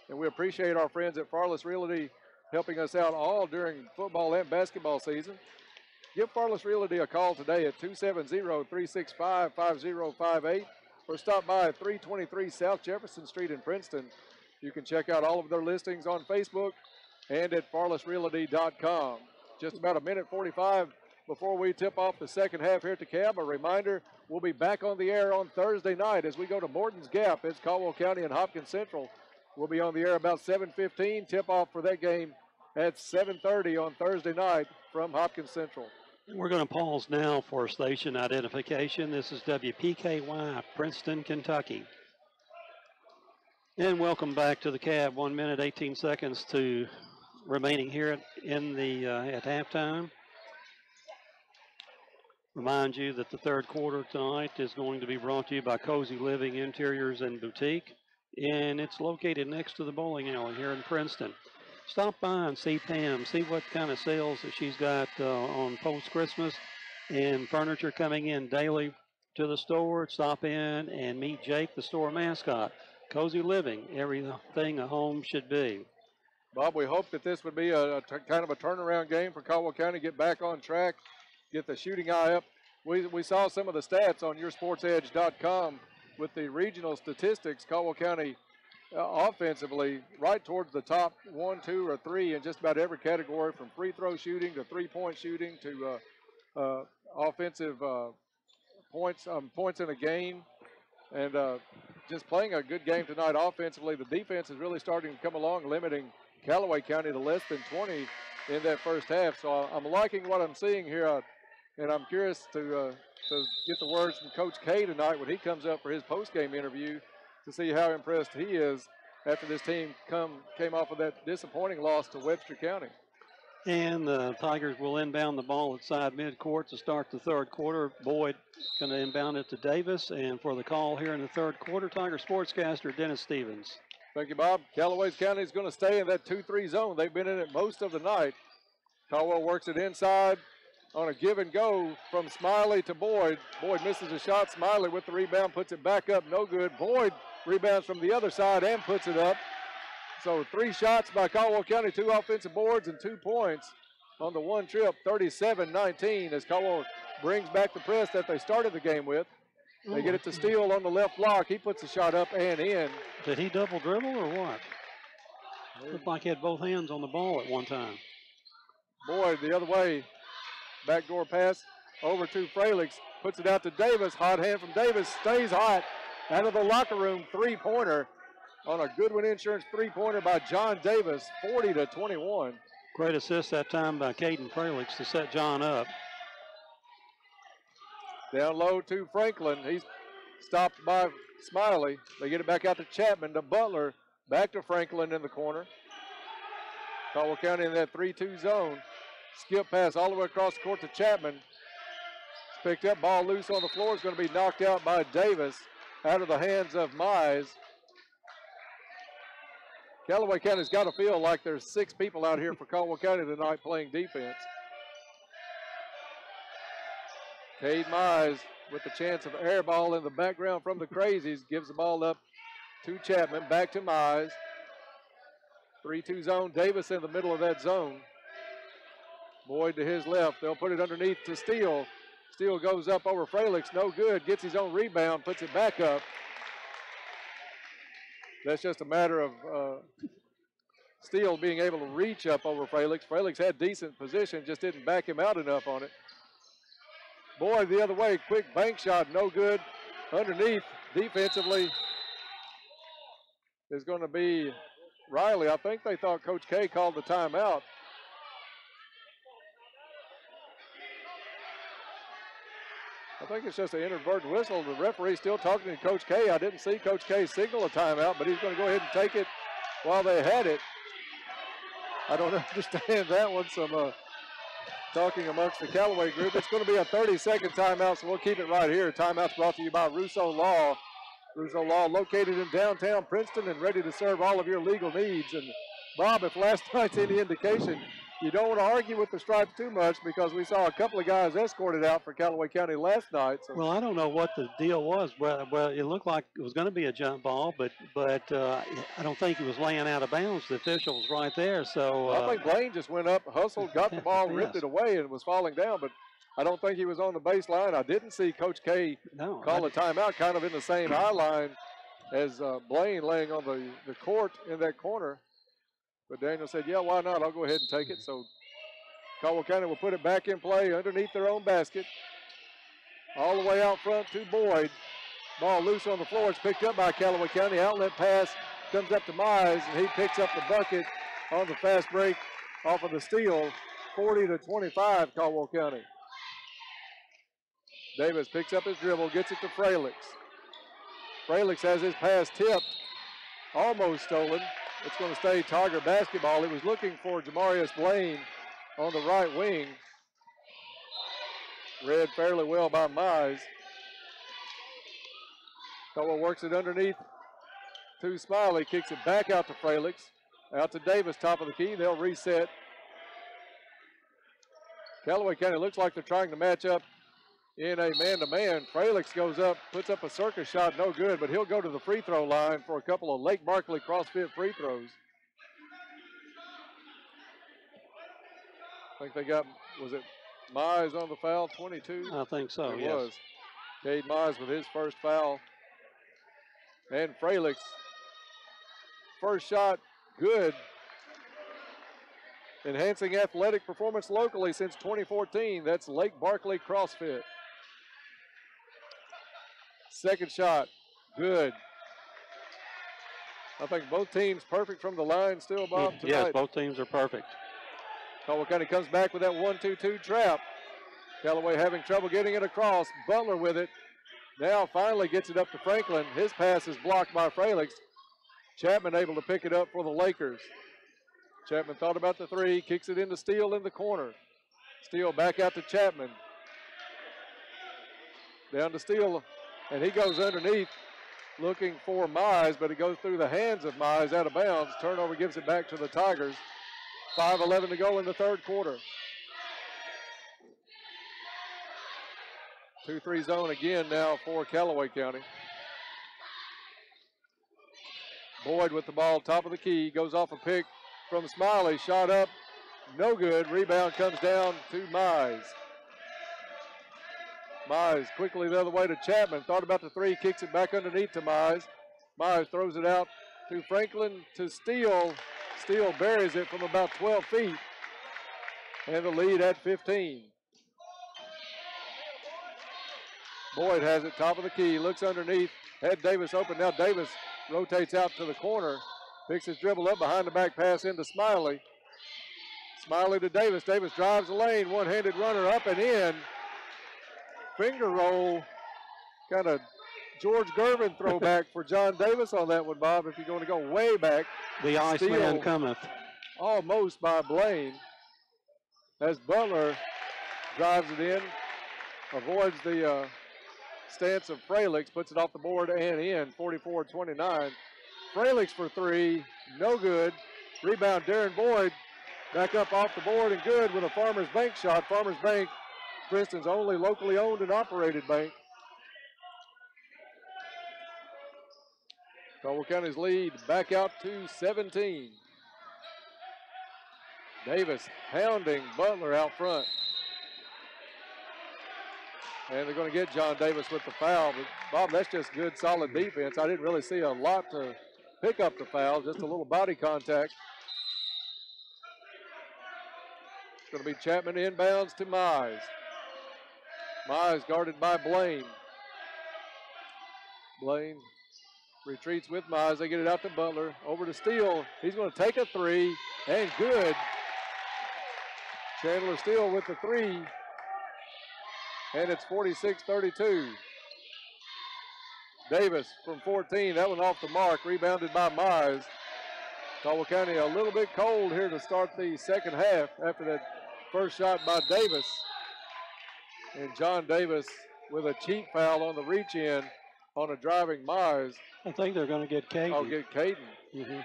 and we appreciate our friends at Farless Realty helping us out all during football and basketball season. Give Farless Realty a call today at 270-365-5058 or stop by at 323 South Jefferson Street in Princeton. You can check out all of their listings on Facebook and at farlessrealty.com. Just about a minute 45 before we tip off the second half here at the Cab. A reminder, we'll be back on the air on Thursday night as we go to Morton's Gap. It's Caldwell County and Hopkins Central. We'll be on the air about 7:15. Tip-off for that game at 7:30 on Thursday night from Hopkins Central. We're going to pause now for station identification. This is WPKY, Princeton, Kentucky. And welcome back to the Cab. 1 minute, 18 seconds to remaining here at halftime. Remind you that the third quarter tonight is going to be brought to you by Cozy Living Interiors and Boutique, and it's located next to the bowling alley here in Princeton. Stop by and see Pam, see what kind of sales that she's got on post-Christmas and furniture coming in daily to the store. Stop in and meet Jake, the store mascot. Cozy Living, everything a home should be. Bob, we hope that this would be kind of a turnaround game for Caldwell County, get back on track, get the shooting eye up. We saw some of the stats on yoursportsedge.com with the regional statistics. Caldwell County offensively right towards the top 1, 2, or 3 in just about every category, from free throw shooting to three-point shooting to offensive points in a game, and just playing a good game tonight offensively. The defense is really starting to come along, limiting Callaway County to less than 20 in that first half. So I'm liking what I'm seeing here, and I'm curious to get the words from Coach K tonight when he comes up for his post-game interview, to see how impressed he is after this team came off of that disappointing loss to Webster County. And the Tigers will inbound the ball at side midcourt to start the third quarter. Boyd going to inbound it to Davis. And for the call here in the third quarter, Tiger sportscaster Dennis Stevens. Thank you, Bob. Callaway County is going to stay in that 2-3 zone. They've been in it most of the night. Caldwell works it inside on a give and go from Smiley to Boyd. Boyd misses a shot. Smiley with the rebound puts it back up. No good. Boyd rebounds from the other side and puts it up. So 3 shots by Caldwell County, 2 offensive boards and 2 points on the one trip, 37-19 as Caldwell brings back the press that they started the game with. They get it to Steele on the left block. He puts the shot up and in. Did he double dribble or what? Looked like he had both hands on the ball at one time. Boyd the other way. Backdoor pass over to Fralix. Puts it out to Davis. Hot hand from Davis. Stays hot. Out of the locker room, 3-pointer on a Goodwin Insurance 3-pointer by John Davis, 40-21. Great assist that time by Caden Fralix to set John up. Down low to Franklin. He's stopped by Smiley. They get it back out to Chapman, to Butler. Back to Franklin in the corner. Caldwell County in that 3-2 zone. Skip pass all the way across the court to Chapman. It's picked up, ball loose on the floor. It's going to be knocked out by Davis out of the hands of Mize. Callaway County's got to feel like there's 6 people out here for Caldwell County tonight playing defense. Cade Mize with the chance of air ball in the background from the Crazies. Gives the ball up to Chapman. Back to Mize. 3-2 zone. Davis in the middle of that zone. Boyd to his left. They'll put it underneath to Steele. Steele goes up over Fralix. No good. Gets his own rebound. Puts it back up. That's just a matter of Steele being able to reach up over Fralix. Fralix had decent position. Just didn't back him out enough on it. Boyd the other way. Quick bank shot. No good. Underneath defensively is going to be Riley. I think they thought Coach K called the timeout. I think it's just an inadvertent whistle. The referee still talking to Coach K. I didn't see Coach K signal a timeout, but he's going to go ahead and take it while they had it. I don't understand that one. Some talking amongst the Callaway group. It's going to be a 30-second timeout, so we'll keep it right here. Timeout's brought to you by Rousseau Law. Rousseau Law located in downtown Princeton and ready to serve all of your legal needs. And Bob, if last night's any indication, you don't want to argue with the Stripes too much because we saw a couple of guys escorted out for Callaway County last night. So. Well, I don't know what the deal was. Well, it looked like it was going to be a jump ball, but I don't think he was laying out of bounds. The official was right there. So I think Blaine just went up, hustled, got the ball, ripped it away, and was falling down. But I don't think he was on the baseline. I didn't see Coach K call a timeout, kind of in the same eye line as Blaine laying on the court in that corner. But Daniel said, yeah, why not? I'll go ahead and take it. So Caldwell County will put it back in play underneath their own basket. All the way out front to Boyd. Ball loose on the floor. It's picked up by Callaway County. Outlet pass comes up to Mize, and he picks up the bucket on the fast break off of the steal. 40-25, Caldwell County. Davis picks up his dribble, gets it to Fralix. Fralix has his pass tipped, almost stolen. It's going to stay Tiger basketball. He was looking for Jamarius Blaine on the right wing. Read fairly well by Mize. Caldwell works it underneath to Smiley, kicks it back out to Fralix. Out to Davis, top of the key. They'll reset. Callaway County looks like they're trying to match up in a man-to-man. Fralix goes up, puts up a circus shot, no good, but he'll go to the free throw line for a couple of Lake Barkley CrossFit free throws. I think they got, was it Mize on the foul, 22? I think so, it yes. was. Cade Mize with his first foul. And Fralix, first shot, good. Enhancing athletic performance locally since 2014. That's Lake Barkley CrossFit. Second shot, good. I think both teams perfect from the line still, Bob, tonight. Yes, both teams are perfect. Caldwell County comes back with that 1-2-2 trap. Callaway having trouble getting it across. Butler with it. Now finally gets it up to Franklin. His pass is blocked by Fralix. Chapman able to pick it up for the Lakers. Chapman thought about the three, kicks it into Steele in the corner. Steele back out to Chapman. Down to Steele, and he goes underneath looking for Mize, but it goes through the hands of Mize out of bounds. Turnover gives it back to the Tigers. 5:11 to go in the third quarter. 2-3 zone again now for Calloway County. Boyd with the ball, top of the key, goes off a pick from Smiley, shot up, no good. Rebound comes down to Mize. Mize quickly the other way to Chapman, thought about the three, kicks it back underneath to Mize. Mize throws it out to Franklin to Steele. Steele buries it from about 12 feet, and the lead at 15. Boyd has it, top of the key, looks underneath, had Davis open. Now Davis rotates out to the corner, picks his dribble up, behind the back pass into Smiley. Smiley to Davis. Davis drives the lane, one-handed runner up and in. Finger roll, kind of George Gervin throwback for John Davis on that one, Bob, if you're going to go way back. The Iceman cometh. Almost by Blaine, as Butler drives it in, avoids the stance of Fralix, puts it off the board and in, 44-29. Fralix for three, no good. Rebound, Darren Boyd, back up off the board and good with a Farmers Bank shot. Farmers Bank, Princeton's only locally owned and operated bank. Caldwell County's lead back out to 17. Davis hounding Butler out front. And they're going to get John Davis with the foul. But Bob, that's just good, solid defense. I didn't really see a lot to pick up the foul, just a little body contact. It's going to be Chapman inbounds to Mize. Mize guarded by Blaine. Blaine retreats with Mize. They get it out to Butler. Over to Steele. He's going to take a three, and good. Chandler Steele with the three. And it's 46-32. Davis from 14. That one off the mark. Rebounded by Mize. Caldwell County a little bit cold here to start the second half after that first shot by Davis. And John Davis with a cheap foul on the reach in on a driving Mize. I think they're going to get Caden. Oh, get Caden. Mm-hmm.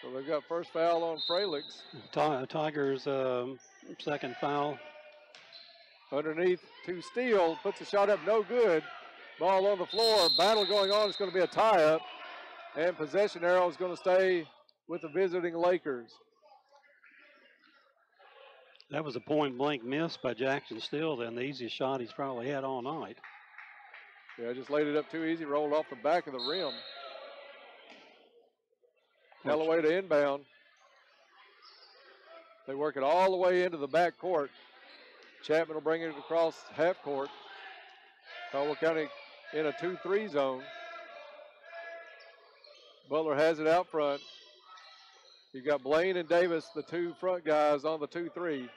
So they've got first foul on Fralix. Tigers second foul. Underneath to Steele, puts a shot up, no good. Ball on the floor, battle going on. It's going to be a tie-up, and possession arrow is going to stay with the visiting Lakers. That was a point-blank miss by Jackson Steele, then the easiest shot he's probably had all night. Yeah, just laid it up too easy, rolled off the back of the rim. Calloway to inbound. They work it all the way into the back court. Chapman will bring it across half court. Caldwell County in a 2-3 zone. Butler has it out front. You've got Blaine and Davis, the two front guys on the 2-3.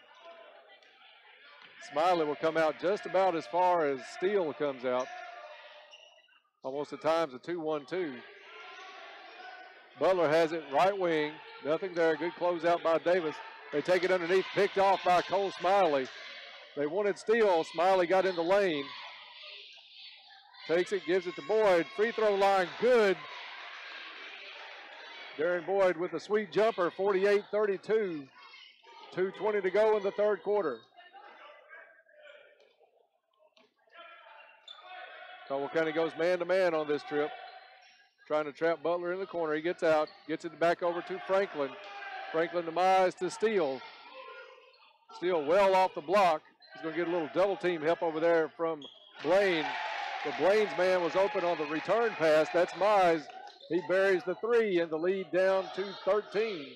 Smiley will come out just about as far as Steele comes out. Almost at times a 2-1-2. Butler has it right wing. Nothing there. Good closeout by Davis. They take it underneath, picked off by Cole Smiley. They wanted Steele. Smiley got in the lane. Takes it, gives it to Boyd. Free throw line, good. Darren Boyd with a sweet jumper, 48-32. 2:20 to go in the third quarter. Caldwell County goes man-to-man on this trip. Trying to trap Butler in the corner. He gets out, gets it back over to Franklin. Franklin to Mize to Steele. Steele well off the block. He's going to get a little double team help over there from Blaine. But Blaine's man was open on the return pass. That's Mize. He buries the three and the lead down to 13.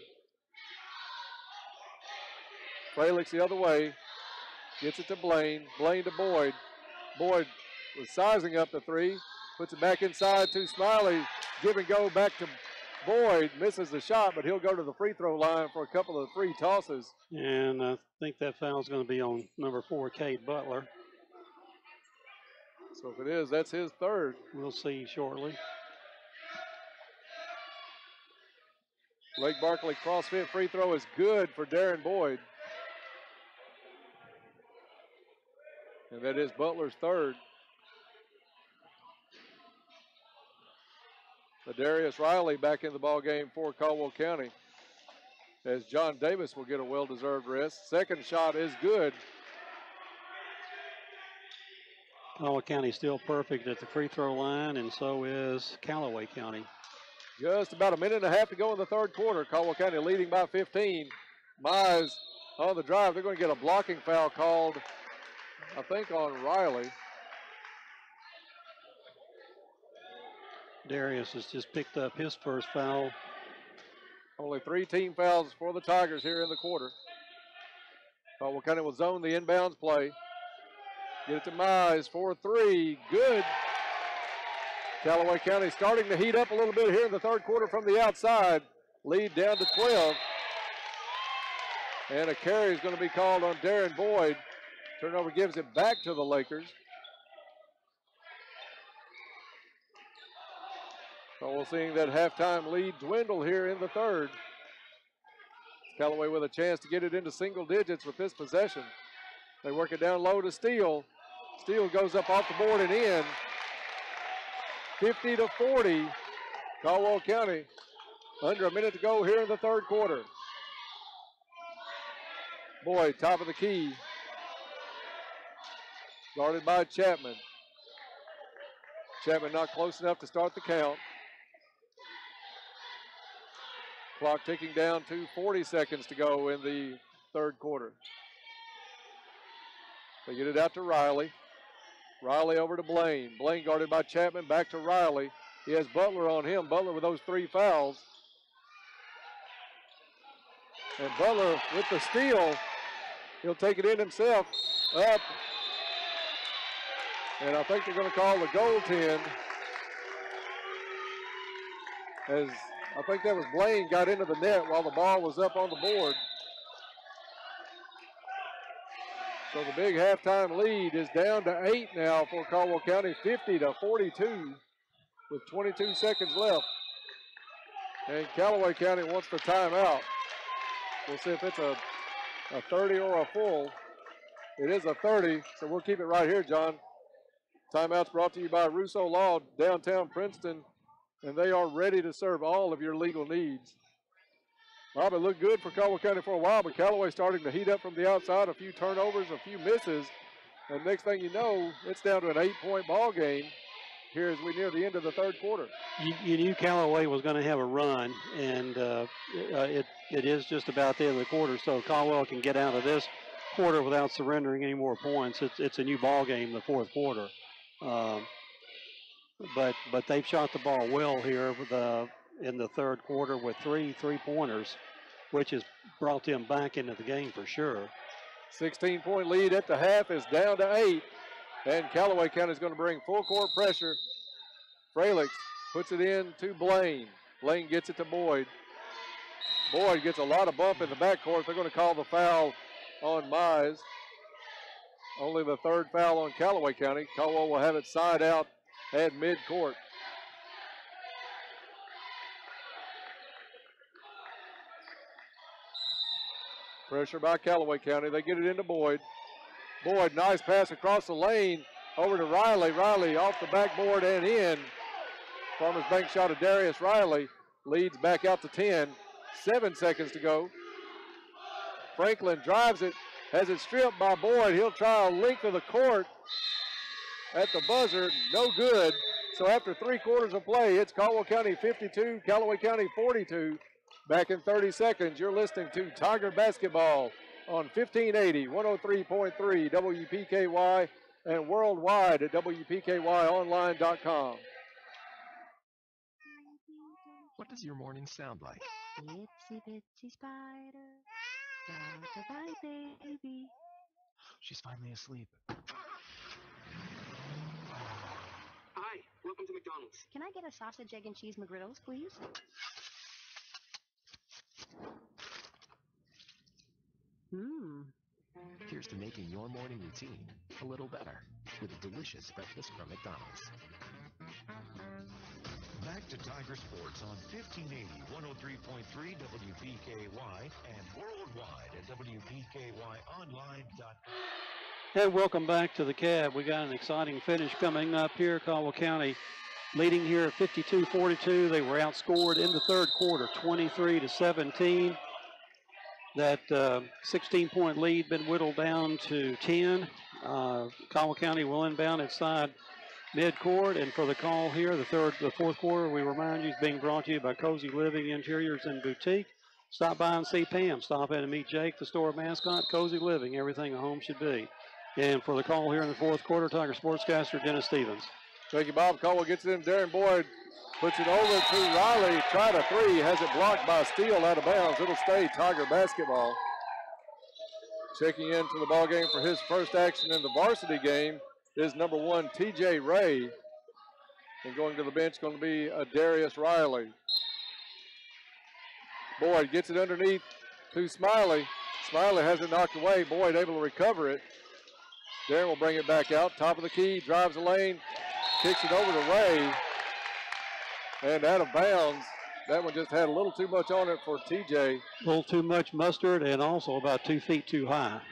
Fralix the other way. Gets it to Blaine. Blaine to Boyd. Boyd was sizing up the three. Puts it back inside to Smiley. Give and go back to Boyd. Misses the shot, but he'll go to the free throw line for a couple of free tosses. And I think that foul is going to be on number 4, Cade Butler. So if it is, that's his third. We'll see shortly. Lake Barkley CrossFit free throw is good for Darren Boyd. And that is Butler's third. Darius Riley back in the ball game for Caldwell County, as John Davis will get a well-deserved rest. Second shot is good. Caldwell County still perfect at the free throw line, and so is Calloway County. Just about a minute and a half to go in the third quarter. Caldwell County leading by 15. Mize on the drive. They're going to get a blocking foul called, I think, on Riley. Darius has just picked up his first foul. Only 3 team fouls for the Tigers here in the quarter. Caldwell County will zone the inbounds play. Get it to Mize for 3. Good. Callaway County starting to heat up a little bit here in the third quarter from the outside. Lead down to 12. And a carry is going to be called on Darren Boyd. Turnover gives it back to the Lakers. So we're seeing that halftime lead dwindle here in the third. Callaway with a chance to get it into single digits with this possession. They work it down low to Steele. Steele goes up off the board and in. 50-40, Caldwell County. Under a minute to go here in the third quarter. Boyd, top of the key. Guarded by Chapman. Chapman not close enough to start the count. Clock ticking down to 40 seconds to go in the third quarter. They get it out to Riley. Riley over to Blaine. Blaine guarded by Chapman, back to Riley. He has Butler on him. Butler with those 3 fouls. And Butler with the steal. He'll take it in himself. Up. And I think they're going to call the goaltend. As I think that was Blaine got into the net while the ball was up on the board. So the big halftime lead is down to 8 now for Caldwell County, 50-42 with 22 seconds left. And Callaway County wants the timeout. We'll see if it's a 30 or a full. It is a 30, so we'll keep it right here, John. Timeout's brought to you by Russo Law, downtown Princeton, and they are ready to serve all of your legal needs. Bob, it looked good for Caldwell County for a while, but Callaway starting to heat up from the outside. A few turnovers, a few misses. And next thing you know, it's down to an 8-point ball game here as we near the end of the third quarter. You knew Callaway was going to have a run, and it is just about the end of the quarter, so Caldwell can get out of this quarter without surrendering any more points. It's a new ball game, the fourth quarter. But they've shot the ball well here in the third quarter with 3 3-pointers, which has brought them back into the game for sure. 16-point lead at the half is down to 8, and Callaway County is going to bring full court pressure. Fralix puts it in to Blaine. Blaine gets it to Boyd. Boyd gets a lot of bump in the backcourt. They're going to call the foul on Mize. Only the third foul on Callaway County. Caldwell will have it side out at midcourt. Pressure by Callaway County. They get it into Boyd. Boyd, nice pass across the lane over to Riley. Riley off the backboard and in. Farmers Bank shot of Darius Riley leads back out to 10. 7 seconds to go. Franklin drives it, has it stripped by Boyd. He'll try a length of the court at the buzzer. No good. So after 3 quarters of play, it's Caldwell County 52, Callaway County 42. Back in 30 seconds, you're listening to Tiger Basketball on 1580, 103.3 WPKY, and worldwide at WPKYonline.com. What does your morning sound like? Itsy bitsy spider, got a bite, baby. She's finally asleep. Hi, welcome to McDonald's. Can I get a sausage, egg, and cheese McGriddles, please? Here's to making your morning routine a little better with a delicious breakfast from McDonald's. Back to Tiger Sports on 1580, 103.3 WPKY and worldwide at WPKYonline.com. And welcome back to the Cab. We got an exciting finish coming up here. Caldwell County leading here at 52-42. They were outscored in the third quarter, 23-17. That 16-point lead been whittled down to 10. Caldwell County will inbound inside midcourt, and for the call here, the fourth quarter, we remind you, is being brought to you by Cozy Living Interiors and Boutique. Stop by and see Pam. Stop in and meet Jake, the store mascot. Cozy Living, everything a home should be. And for the call here in the fourth quarter, Tiger Sportscaster Dennis Stevens. Thank you, Bob. Caldwell gets it in. Darren Boyd puts it over to Riley. Tried a three. Has it blocked by Steele out of bounds. It'll stay Tiger basketball. Checking into the ball game for his first action in the varsity game is number 1, TJ Ray. And going to the bench going to be Darius Riley. Boyd gets it underneath to Smiley. Smiley has it knocked away. Boyd able to recover it. Darren will bring it back out. Top of the key, drives the lane, kicks it over to Ray. And out of bounds. That one just had a little too much on it for TJ. A little too much mustard and also about 2 feet too high.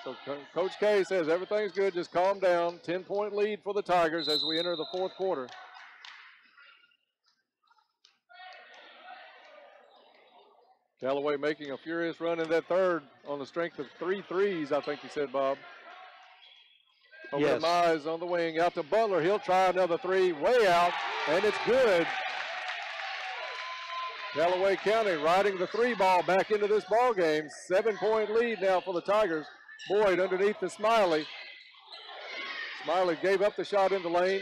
So Coach K says everything's good, just calm down. 10-point lead for the Tigers as we enter the fourth quarter. Calloway making a furious run in that third on the strength of 3 threes, I think you said, Bob. Over to Mize on the wing, out to Butler. He'll try another three, way out, and it's good. Calloway County riding the 3 ball back into this ball game. 7-point lead now for the Tigers. Boyd underneath to Smiley. Smiley gave up the shot in the lane,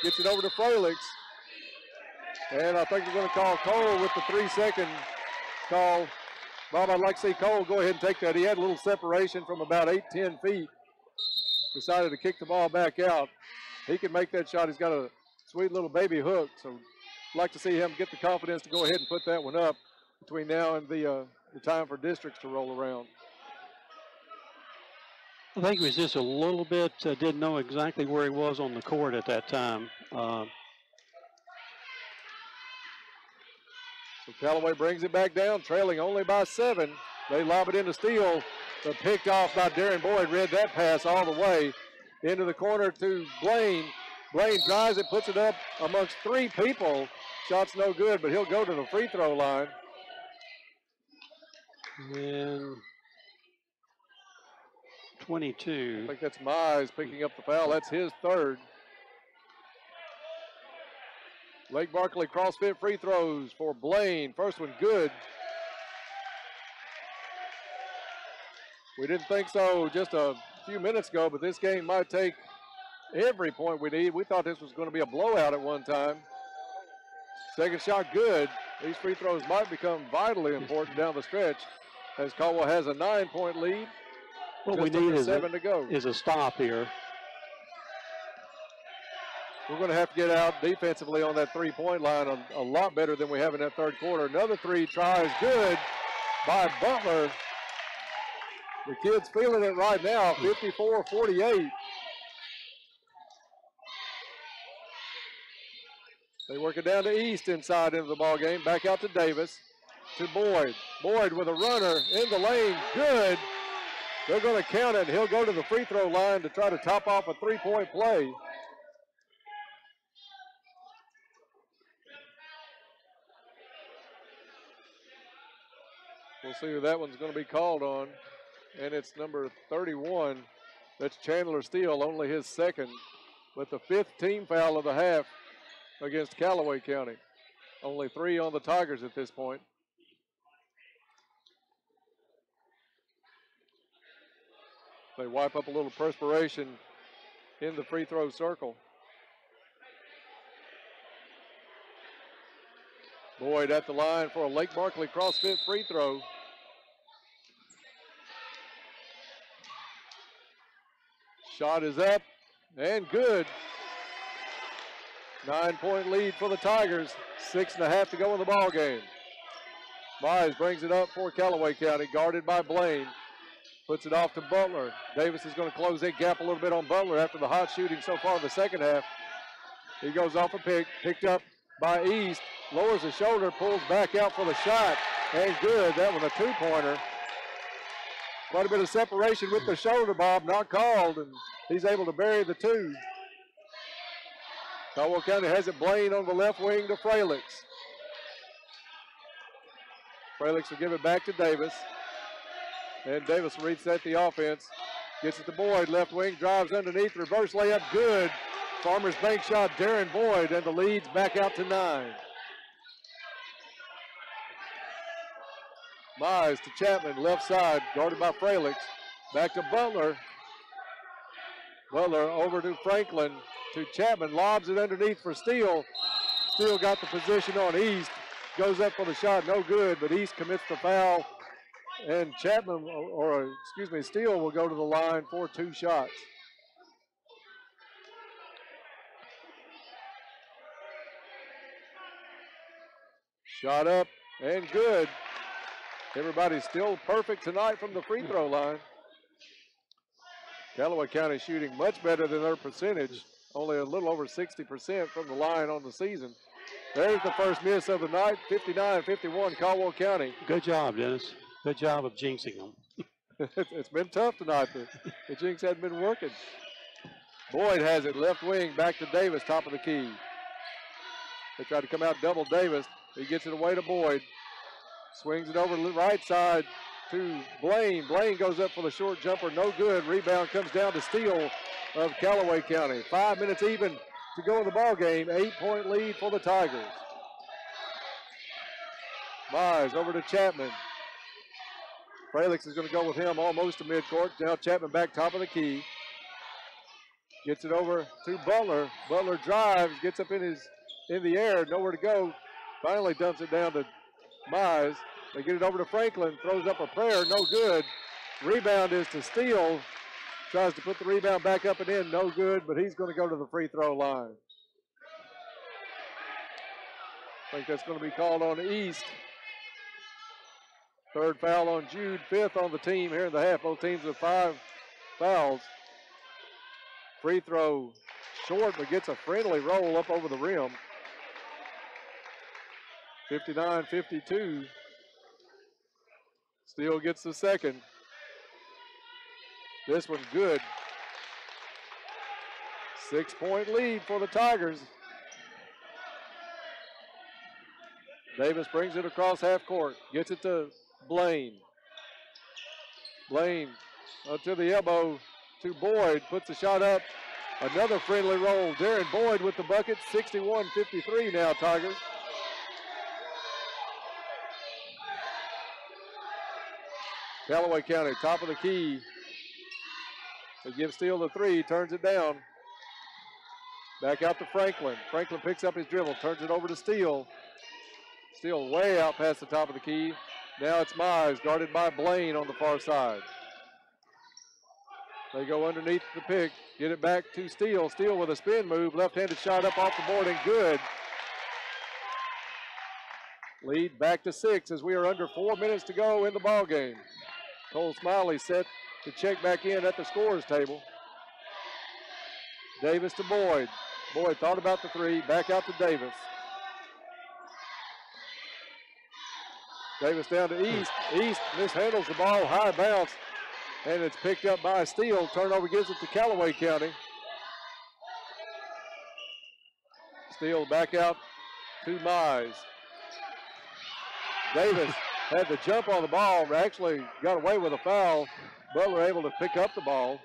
gets it over to Fralix. And I think they're going to call Cole with the 3-second call. Bob, I'd like to see Cole go ahead and take that. He had a little separation from about 8-10 feet. Decided to kick the ball back out. He can make that shot. He's got a sweet little baby hook. So I'd like to see him get the confidence to go ahead and put that one up between now and the time for districts to roll around. I think he was just a little bit, didn't know exactly where he was on the court at that time. So Calloway brings it back down, trailing only by 7. They lob it into Steele, but picked off by Darren Boyd. Read that pass all the way into the corner to Blaine. Blaine drives it, puts it up amongst 3 people. Shot's no good, but he'll go to the free throw line. And 22. I think that's Mize picking up the foul. That's his third. Lake Barkley CrossFit free throws for Blaine. First one good. We didn't think so just a few minutes ago, but this game might take every point we need. We thought this was going to be a blowout at one time. Second shot good. These free throws might become vitally important down the stretch as Caldwell has a 9-point lead. What we need is 7 to go. Is a stop here. We're going to have to get out defensively on that 3-point line a lot better than we have in that third quarter. Another 3 tries good by Butler. The kids feeling it right now, 54-48. They work it down to East inside into the ball game. Back out to Davis, to Boyd. Boyd with a runner in the lane, good. They're going to count it. He'll go to the free throw line to try to top off a 3-point play. We'll see who that one's going to be called on. And it's number 31. That's Chandler Steele, only his second. But the 5th team foul of the half against Calloway County. Only 3 on the Tigers at this point. They wipe up a little perspiration in the free throw circle. Boyd at the line for a Lake Barkley CrossFit free throw. Shot is up and good. 9-point lead for the Tigers. 6.5 to go in the ball game. Mize brings it up for Calloway County, guarded by Blaine. Puts it off to Butler. Davis is going to close that gap a little bit on Butler after the hot shooting so far in the second half. He goes off a pick, picked up by East, lowers the shoulder, pulls back out for the shot, and good. That was a two-pointer. Quite a bit of separation with the shoulder, Bob, not called, and he's able to bury the two. Caldwell County has it Blaine on the left wing to Fralix. Fralix will give it back to Davis. And Davis will reset the offense. Gets it to Boyd, left wing, drives underneath, reverse layup, good. Farmers Bank shot, Darren Boyd, and the lead's back out to 9. Mize to Chapman, left side, guarded by Fralix. Back to Butler. Butler over to Franklin, to Chapman, lobs it underneath for Steele. Steele got the position on East, goes up for the shot, no good, but East commits the foul. And Chapman, Steele will go to the line for 2 shots. Shot up and good. Everybody's still perfect tonight from the free throw line. Calloway County shooting much better than their percentage, only a little over 60% from the line on the season. There's the first miss of the night, 59-51 Caldwell County. Good job, Dennis. Good job of jinxing them. It's been tough tonight. The jinx hasn't been working. Boyd has it, left wing, back to Davis, top of the key. They try to come out double Davis. He gets it away to Boyd. Swings it over the right side to Blaine. Blaine goes up for the short jumper, no good. Rebound comes down to Steele of Callaway County. 5 minutes even to go in the ball game. 8-point lead for the Tigers. Mize over to Chapman. Fralix is going to go with him almost to midcourt. Now Chapman back top of the key. Gets it over to Butler. Butler drives, gets up in the air, nowhere to go. Finally dumps it down to Mize. They get it over to Franklin, throws up a prayer, no good. Rebound is to Steele. Tries to put the rebound back up and in, no good, but he's going to go to the free throw line. I think that's going to be called on East. 3rd foul on Jude, 5th on the team here in the half. Both teams with 5 fouls. Free throw short, but gets a friendly roll up over the rim. 59-52. Steele gets the second. This one good. 6-point lead for the Tigers. Davis brings it across half court. Gets it to Blaine. Blaine to the elbow to Boyd. Puts the shot up. Another friendly roll. Darren Boyd with the bucket. 61-53 now, Tigers. Callaway County, top of the key. They give Steele the 3, turns it down. Back out to Franklin. Franklin picks up his dribble, turns it over to Steele. Steele way out past the top of the key. Now it's Mize, guarded by Blaine on the far side. They go underneath the pick, get it back to Steele. Steele with a spin move, left-handed shot up off the board and good. Lead back to 6 as we are under 4 minutes to go in the ball game. Cole Smiley set to check back in at the scorer's table. Davis to Boyd. Boyd thought about the 3, back out to Davis. Davis down to East. East mishandles the ball, high bounce, and it's picked up by Steele. Turnover gives it to Callaway County. Steele back out to Mize. Davis had the jump on the ball, but actually got away with a foul. Butler able to pick up the ball.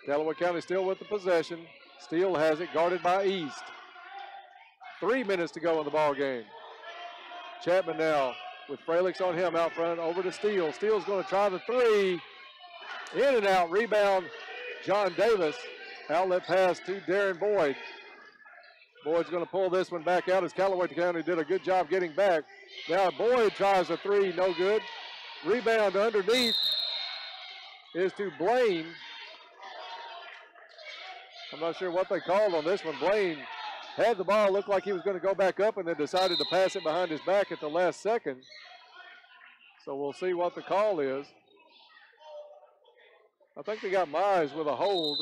Callaway County still with the possession. Steele has it, guarded by East. 3 minutes to go in the ball game. Chapman now with Fralix on him out front, over to Steele. Steele's going to try the 3. In and out, rebound, John Davis. Outlet pass to Darren Boyd. Boyd's going to pull this one back out as Callaway County did a good job getting back. Now Boyd tries a 3, no good. Rebound underneath is to Blaine. I'm not sure what they called on this one. Blaine had the ball, looked like he was going to go back up and then decided to pass it behind his back at the last second. So we'll see what the call is. I think they got Mize with a hold.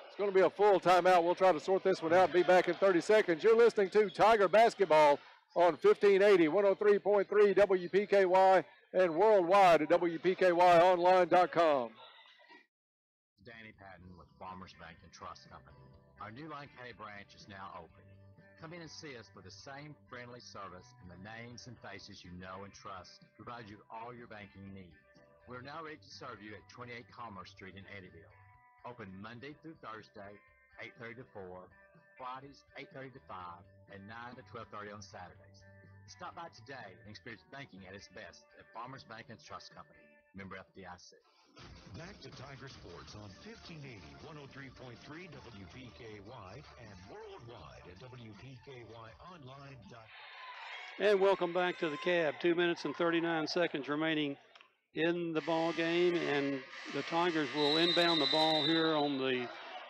It's going to be a full timeout. We'll try to sort this one out and be back in 30 seconds. You're listening to Tiger Basketball on 1580, 103.3 WPKY, and worldwide at WPKYonline.com. Danny Patton with Farmers Bank and Trust Company. Our new Line K branch is now open. Come in and see us for the same friendly service and the names and faces you know and trust to provide you all your banking needs. We're now ready to serve you at 28 Commerce Street in Eddyville. Open Monday through Thursday, 8:30 to 4, Fridays 8:30 to 5, and 9 to 12:30 on Saturdays. Stop by today and experience banking at its best at Farmers Bank and Trust Company. Member FDIC. Back to Tiger Sports on 1580, 103.3 WPKY, and worldwide at WPKYonline.com. And welcome back to the Cab. 2 minutes and 39 seconds remaining in the ball game, and the Tigers will inbound the ball here on the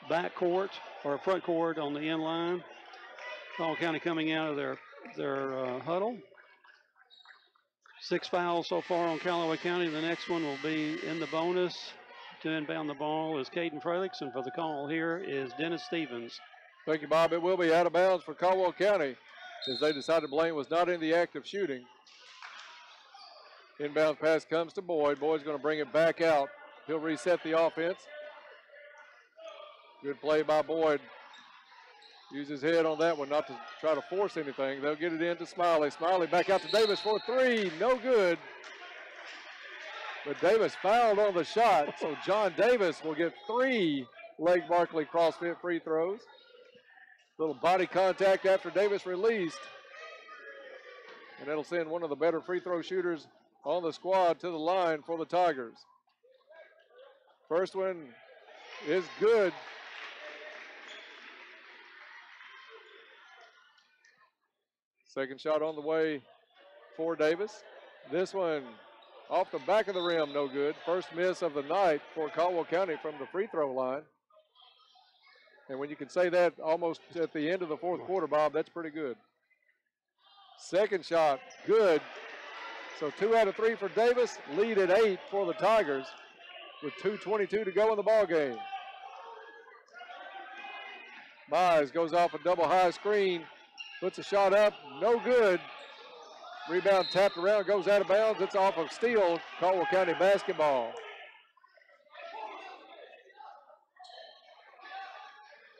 back court or front court on the end line. Caldwell County coming out of their huddle. 6 fouls so far on Calloway County. The next one will be in the bonus. To inbound the ball is Caden Freliks, and for the call here is Dennis Stevens. Thank you, Bob. It will be out of bounds for Caldwell County as they decided Blaine was not in the act of shooting. Inbound pass comes to Boyd. Boyd's going to bring it back out. He'll reset the offense. Good play by Boyd. Use his head on that one, not to try to force anything. They'll get it into Smiley. Smiley back out to Davis for 3. No good. But Davis fouled on the shot, so John Davis will get 3 Lake Barkley CrossFit free throws. Little body contact after Davis released. And that'll send one of the better free throw shooters on the squad to the line for the Tigers. First one is good. Second shot on the way for Davis. This one off the back of the rim, no good. First miss of the night for Caldwell County from the free throw line. And when you can say that almost at the end of the fourth quarter, Bob, that's pretty good. Second shot, good. So 2 out of 3 for Davis. Lead at 8 for the Tigers with 2:22 to go in the ball game. Mize goes off a double high screen. Puts a shot up, no good. Rebound tapped around, goes out of bounds. It's off of steal, Caldwell County basketball.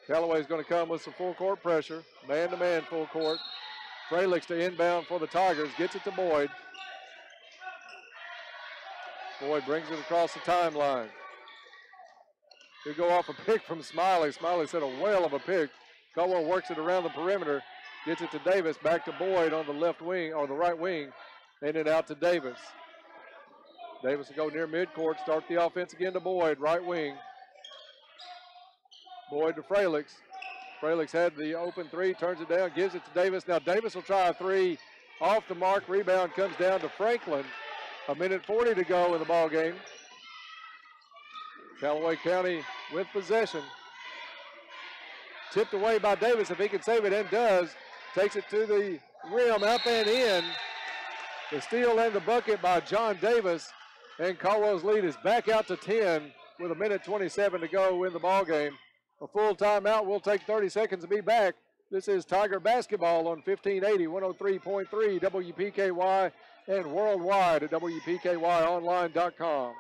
Calloway's going to come with some full court pressure. Man-to-man full court. Freliks to inbound for the Tigers. Gets it to Boyd. Boyd brings it across the timeline. He'll go off a pick from Smiley. Smiley set a whale of a pick. Caldwell works it around the perimeter. Gets it to Davis, back to Boyd on the left wing, or the right wing, and then out to Davis. Davis will go near midcourt, start the offense again to Boyd, right wing. Boyd to Freliks. Freliks had the open 3, turns it down, gives it to Davis. Now Davis will try a 3, off the mark, rebound comes down to Franklin. 1:40 to go in the ball game. Calloway County with possession. Tipped away by Davis, if he can save it, and does. Takes it to the rim, up and in. The steal and the bucket by John Davis. And Caldwell's lead is back out to 10 with 1:27 to go in the ball game. A full timeout. We'll take 30 seconds to be back. This is Tiger Basketball on 1580, 103.3 WPKY, and worldwide at WPKYonline.com.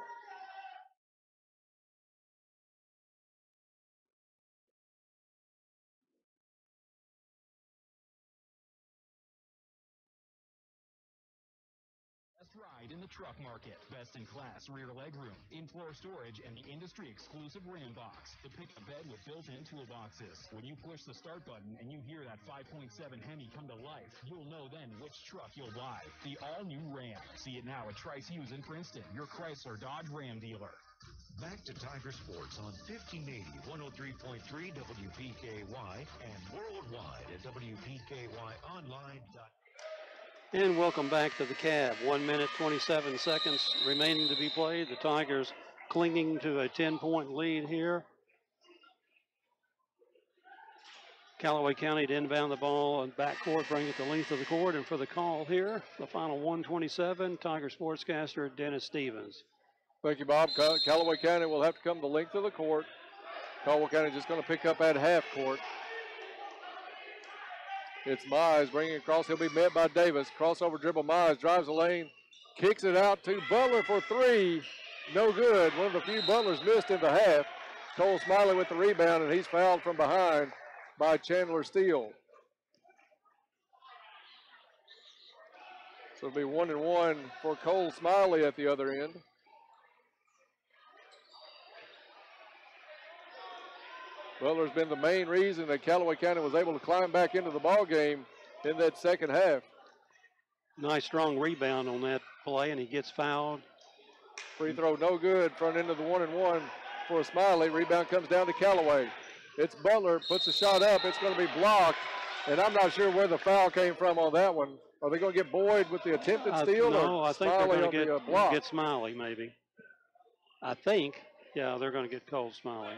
Ride in the truck market. Best in class rear legroom, in-floor storage, and the industry exclusive Ram box. The pickup bed with built-in toolboxes. When you push the start button and you hear that 5.7 Hemi come to life, you'll know then which truck you'll buy. The all-new Ram. See it now at Trice Hughes in Princeton, your Chrysler Dodge Ram dealer. Back to Tiger Sports on 1580, 103.3 WPKY, and worldwide at WPKYonline.com. And welcome back to the Cab. 1:27 remaining to be played. The Tigers clinging to a 10-point lead here. Calloway County to inbound the ball on backcourt, bring it the length of the court, and for the call here, the final 1:27, Tiger sportscaster Dennis Stevens. Thank you, Bob. Callaway County will have to come the length of the court. Caldwell County just going to pick up at half court. It's Mize bringing it across. He'll be met by Davis. Crossover dribble. Mize drives the lane, kicks it out to Butler for three. No good. One of the few Butlers missed in the half. Cole Smiley with the rebound, and he's fouled from behind by Chandler Steele. So it'll be 1-1 for Cole Smiley at the other end. Butler's been the main reason that Callaway County was able to climb back into the ball game in that second half. Nice strong rebound on that play, and he gets fouled. Free throw no good. Front end of the 1-1 for Smiley. Rebound comes down to Callaway. It's Butler, puts the shot up. It's going to be blocked, and I'm not sure where the foul came from on that one. Are they going to get Boyd with the attempted steal? No, I think Smiley they're going on to get Smiley maybe. I think, yeah, they're going to get Cole Smiley.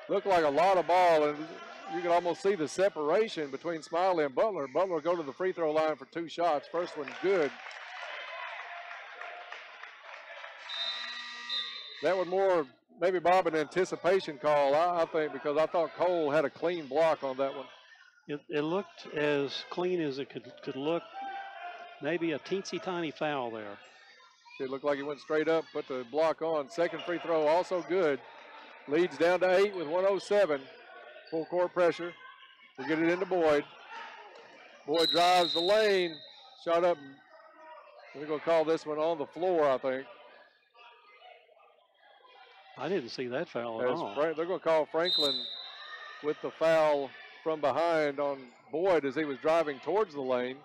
Looked like a lot of ball, and you can almost see the separation between Smiley and Butler. Butler will go to the free throw line for 2 shots. First one good. That was more, maybe, Bob, an anticipation call, I think, because I thought Cole had a clean block on that one. It looked as clean as it could look. Maybe a teensy tiny foul there. It looked like he went straight up, put the block on. Second free throw also good. Leads down to 8 with 1:07. Full court pressure. We get it into Boyd. Boyd drives the lane. Shot up. They're going to call this one on the floor, I think. I didn't see that foul at all. They're going to call Franklin with the foul from behind on Boyd as he was driving towards the lane.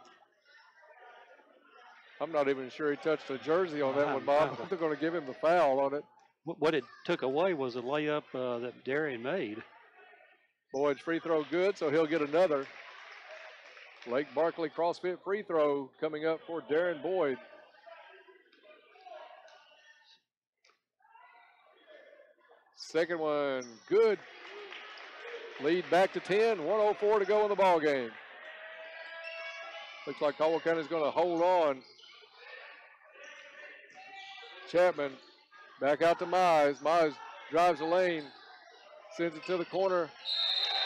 I'm not even sure he touched a jersey on that one, Bob. They're going to give him the foul on it. What it took away was a layup that Darian made. Boyd's free throw good, so he'll get another. Lake Barkley CrossFit free throw coming up for Darren Boyd. Second one, good. Lead back to 10, 1:04 to go in the ball game. Looks like Caldwell County is going to hold on. Chapman back out to Mize. Mize drives the lane, sends it to the corner,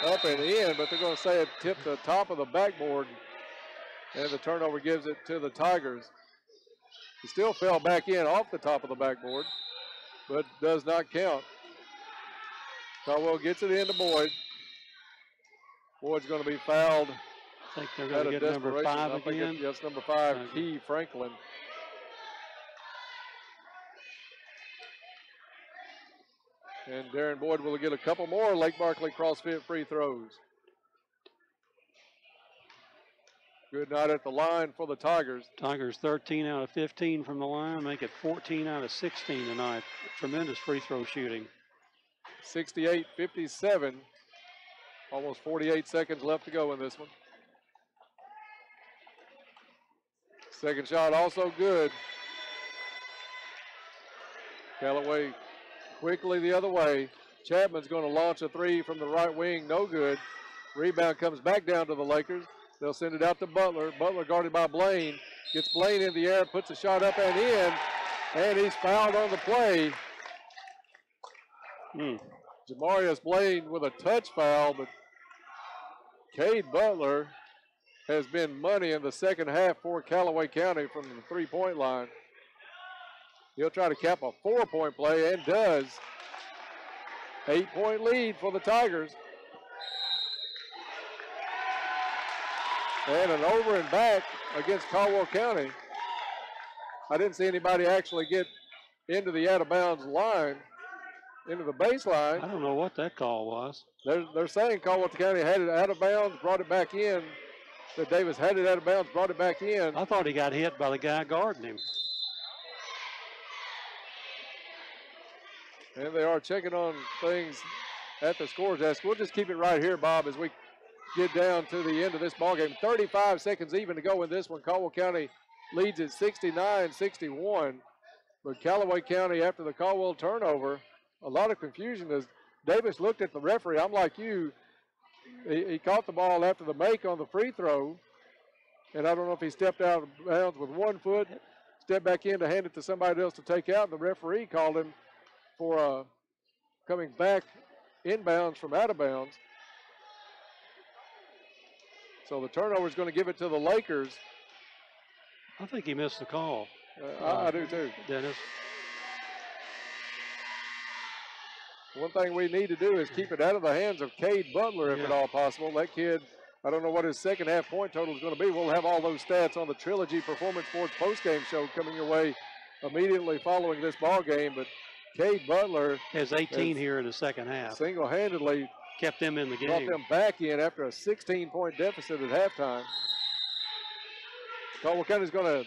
up and in, but they're going to say it tipped the top of the backboard, and the turnover gives it to the Tigers. He still fell back in off the top of the backboard, but does not count. Caldwell gets it into Boyd. Boyd's going to be fouled. I think they're going to get number 5 again. Yes, number 5, Key Franklin. And Darren Boyd will get a couple more Lake Barkley CrossFit free throws. Good night at the line for the Tigers. Tigers 13 out of 15 from the line, make it 14 out of 16 tonight. Tremendous free throw shooting. 68-57. Almost 48 seconds left to go in this one. Second shot also good. Callaway quickly the other way. Chapman's going to launch a three from the right wing, no good. Rebound comes back down to the Lakers. They'll send it out to Butler. Butler guarded by Blaine. Gets Blaine in the air, puts a shot up and in, and he's fouled on the play. Jamarius Blaine with a touch foul, but Cade Butler has been money in the second half for Callaway County from the three-point line. He'll try to cap a 4-point play and does. 8-point lead for the Tigers. And an over and back against Caldwell County. I didn't see anybody actually get into the out-of-bounds line, into the baseline. I don't know what that call was. They're saying Caldwell County had it out of bounds, brought it back in. That Davis had it out of bounds, brought it back in. I thought he got hit by the guy guarding him. And they are checking on things at the scores desk. We'll just keep it right here, Bob, as we get down to the end of this ballgame. 35 seconds even to go in this one. Caldwell County leads at 69-61. But Callaway County, after the Caldwell turnover, a lot of confusion as Davis looked at the referee. I'm like you. He caught the ball after the make on the free throw. And I don't know if he stepped out of bounds with 1 foot stepped back in to hand it to somebody else to take out, and the referee called him for coming back inbounds from out of bounds. So the turnover is going to give it to the Lakers. I think he missed the call. I do too. Dennis. One thing we need to do is keep it out of the hands of Cade Butler if at all possible. That kid, I don't know what his second half point total is going to be. We'll have all those stats on the Trilogy Performance Sports postgame show coming your way immediately following this ball game. But Cade Butler has 18 here in the second half. Single-handedly kept them in the game. Brought them back in after a 16-point deficit at halftime. Caldwell County's going to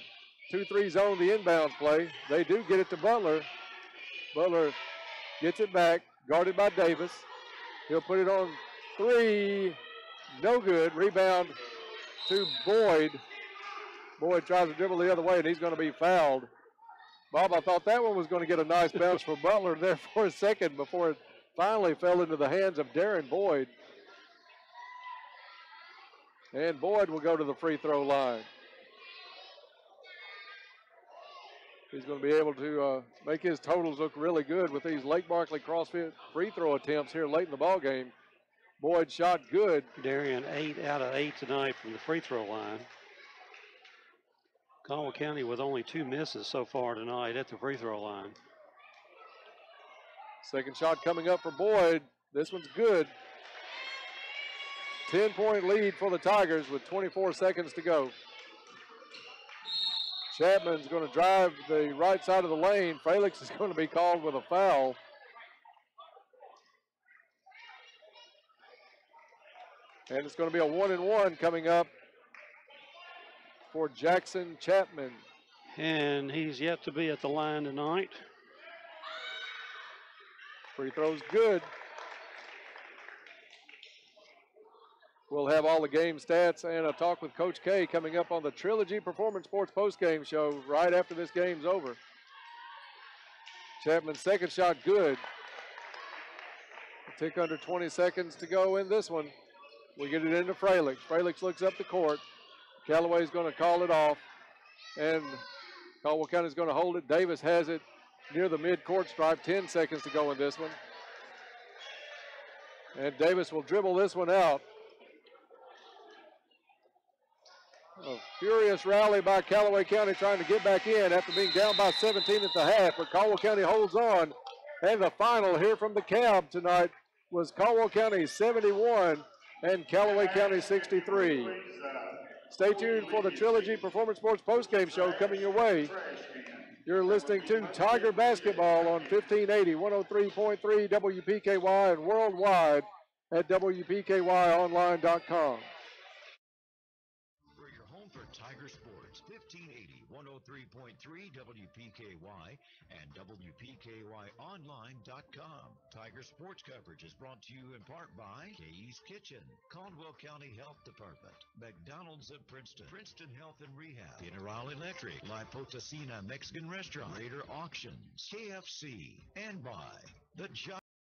2-3 zone the inbounds play. They do get it to Butler. Butler gets it back, guarded by Davis. He'll put it on three. No good. Rebound to Boyd. Boyd tries to dribble the other way, and he's going to be fouled. Bob, I thought that one was going to get a nice bounce for Butler there for a second before it finally fell into the hands of Darren Boyd. And Boyd will go to the free throw line. He's going to be able to make his totals look really good with these Lake Barkley CrossFit free throw attempts here late in the ball game. Boyd shot good. Darian 8 out of 8 tonight from the free throw line. Caldwell County with only 2 misses so far tonight at the free throw line. Second shot coming up for Boyd. This one's good. 10-point lead for the Tigers with 24 seconds to go. Chapman's going to drive the right side of the lane. Felix is going to be called with a foul. And it's going to be a 1-and-1 coming up for Jackson Chapman. And he's yet to be at the line tonight. Free throw's good. We'll have all the game stats and a talk with Coach K coming up on the Trilogy Performance Sports postgame show right after this game's over. Chapman's second shot good. A tick under 20 seconds to go in this one. We get it into Fralix. Fralix looks up the court. Calloway's going to call it off. And Caldwell County's going to hold it. Davis has it near the mid-court stripe. 10 seconds to go in this one. And Davis will dribble this one out. A furious rally by Callaway County trying to get back in after being down by 17 at the half, but Caldwell County holds on. And the final here from the Cab tonight was Caldwell County 71 and Callaway County 63. Stay tuned for the Trilogy Performance Sports postgame show coming your way. You're listening to Tiger Basketball on 1580, 103.3 WPKY and worldwide at WPKYonline.com. Tiger Sports, 1580, 103.3 WPKY and WPKYonline.com. Tiger Sports coverage is brought to you in part by Kay's Kitchen, Caldwell County Health Department, McDonald's of Princeton, Princeton Health and Rehab, General Electric, La Potosina Mexican Restaurant, Raider Auctions, KFC, and by the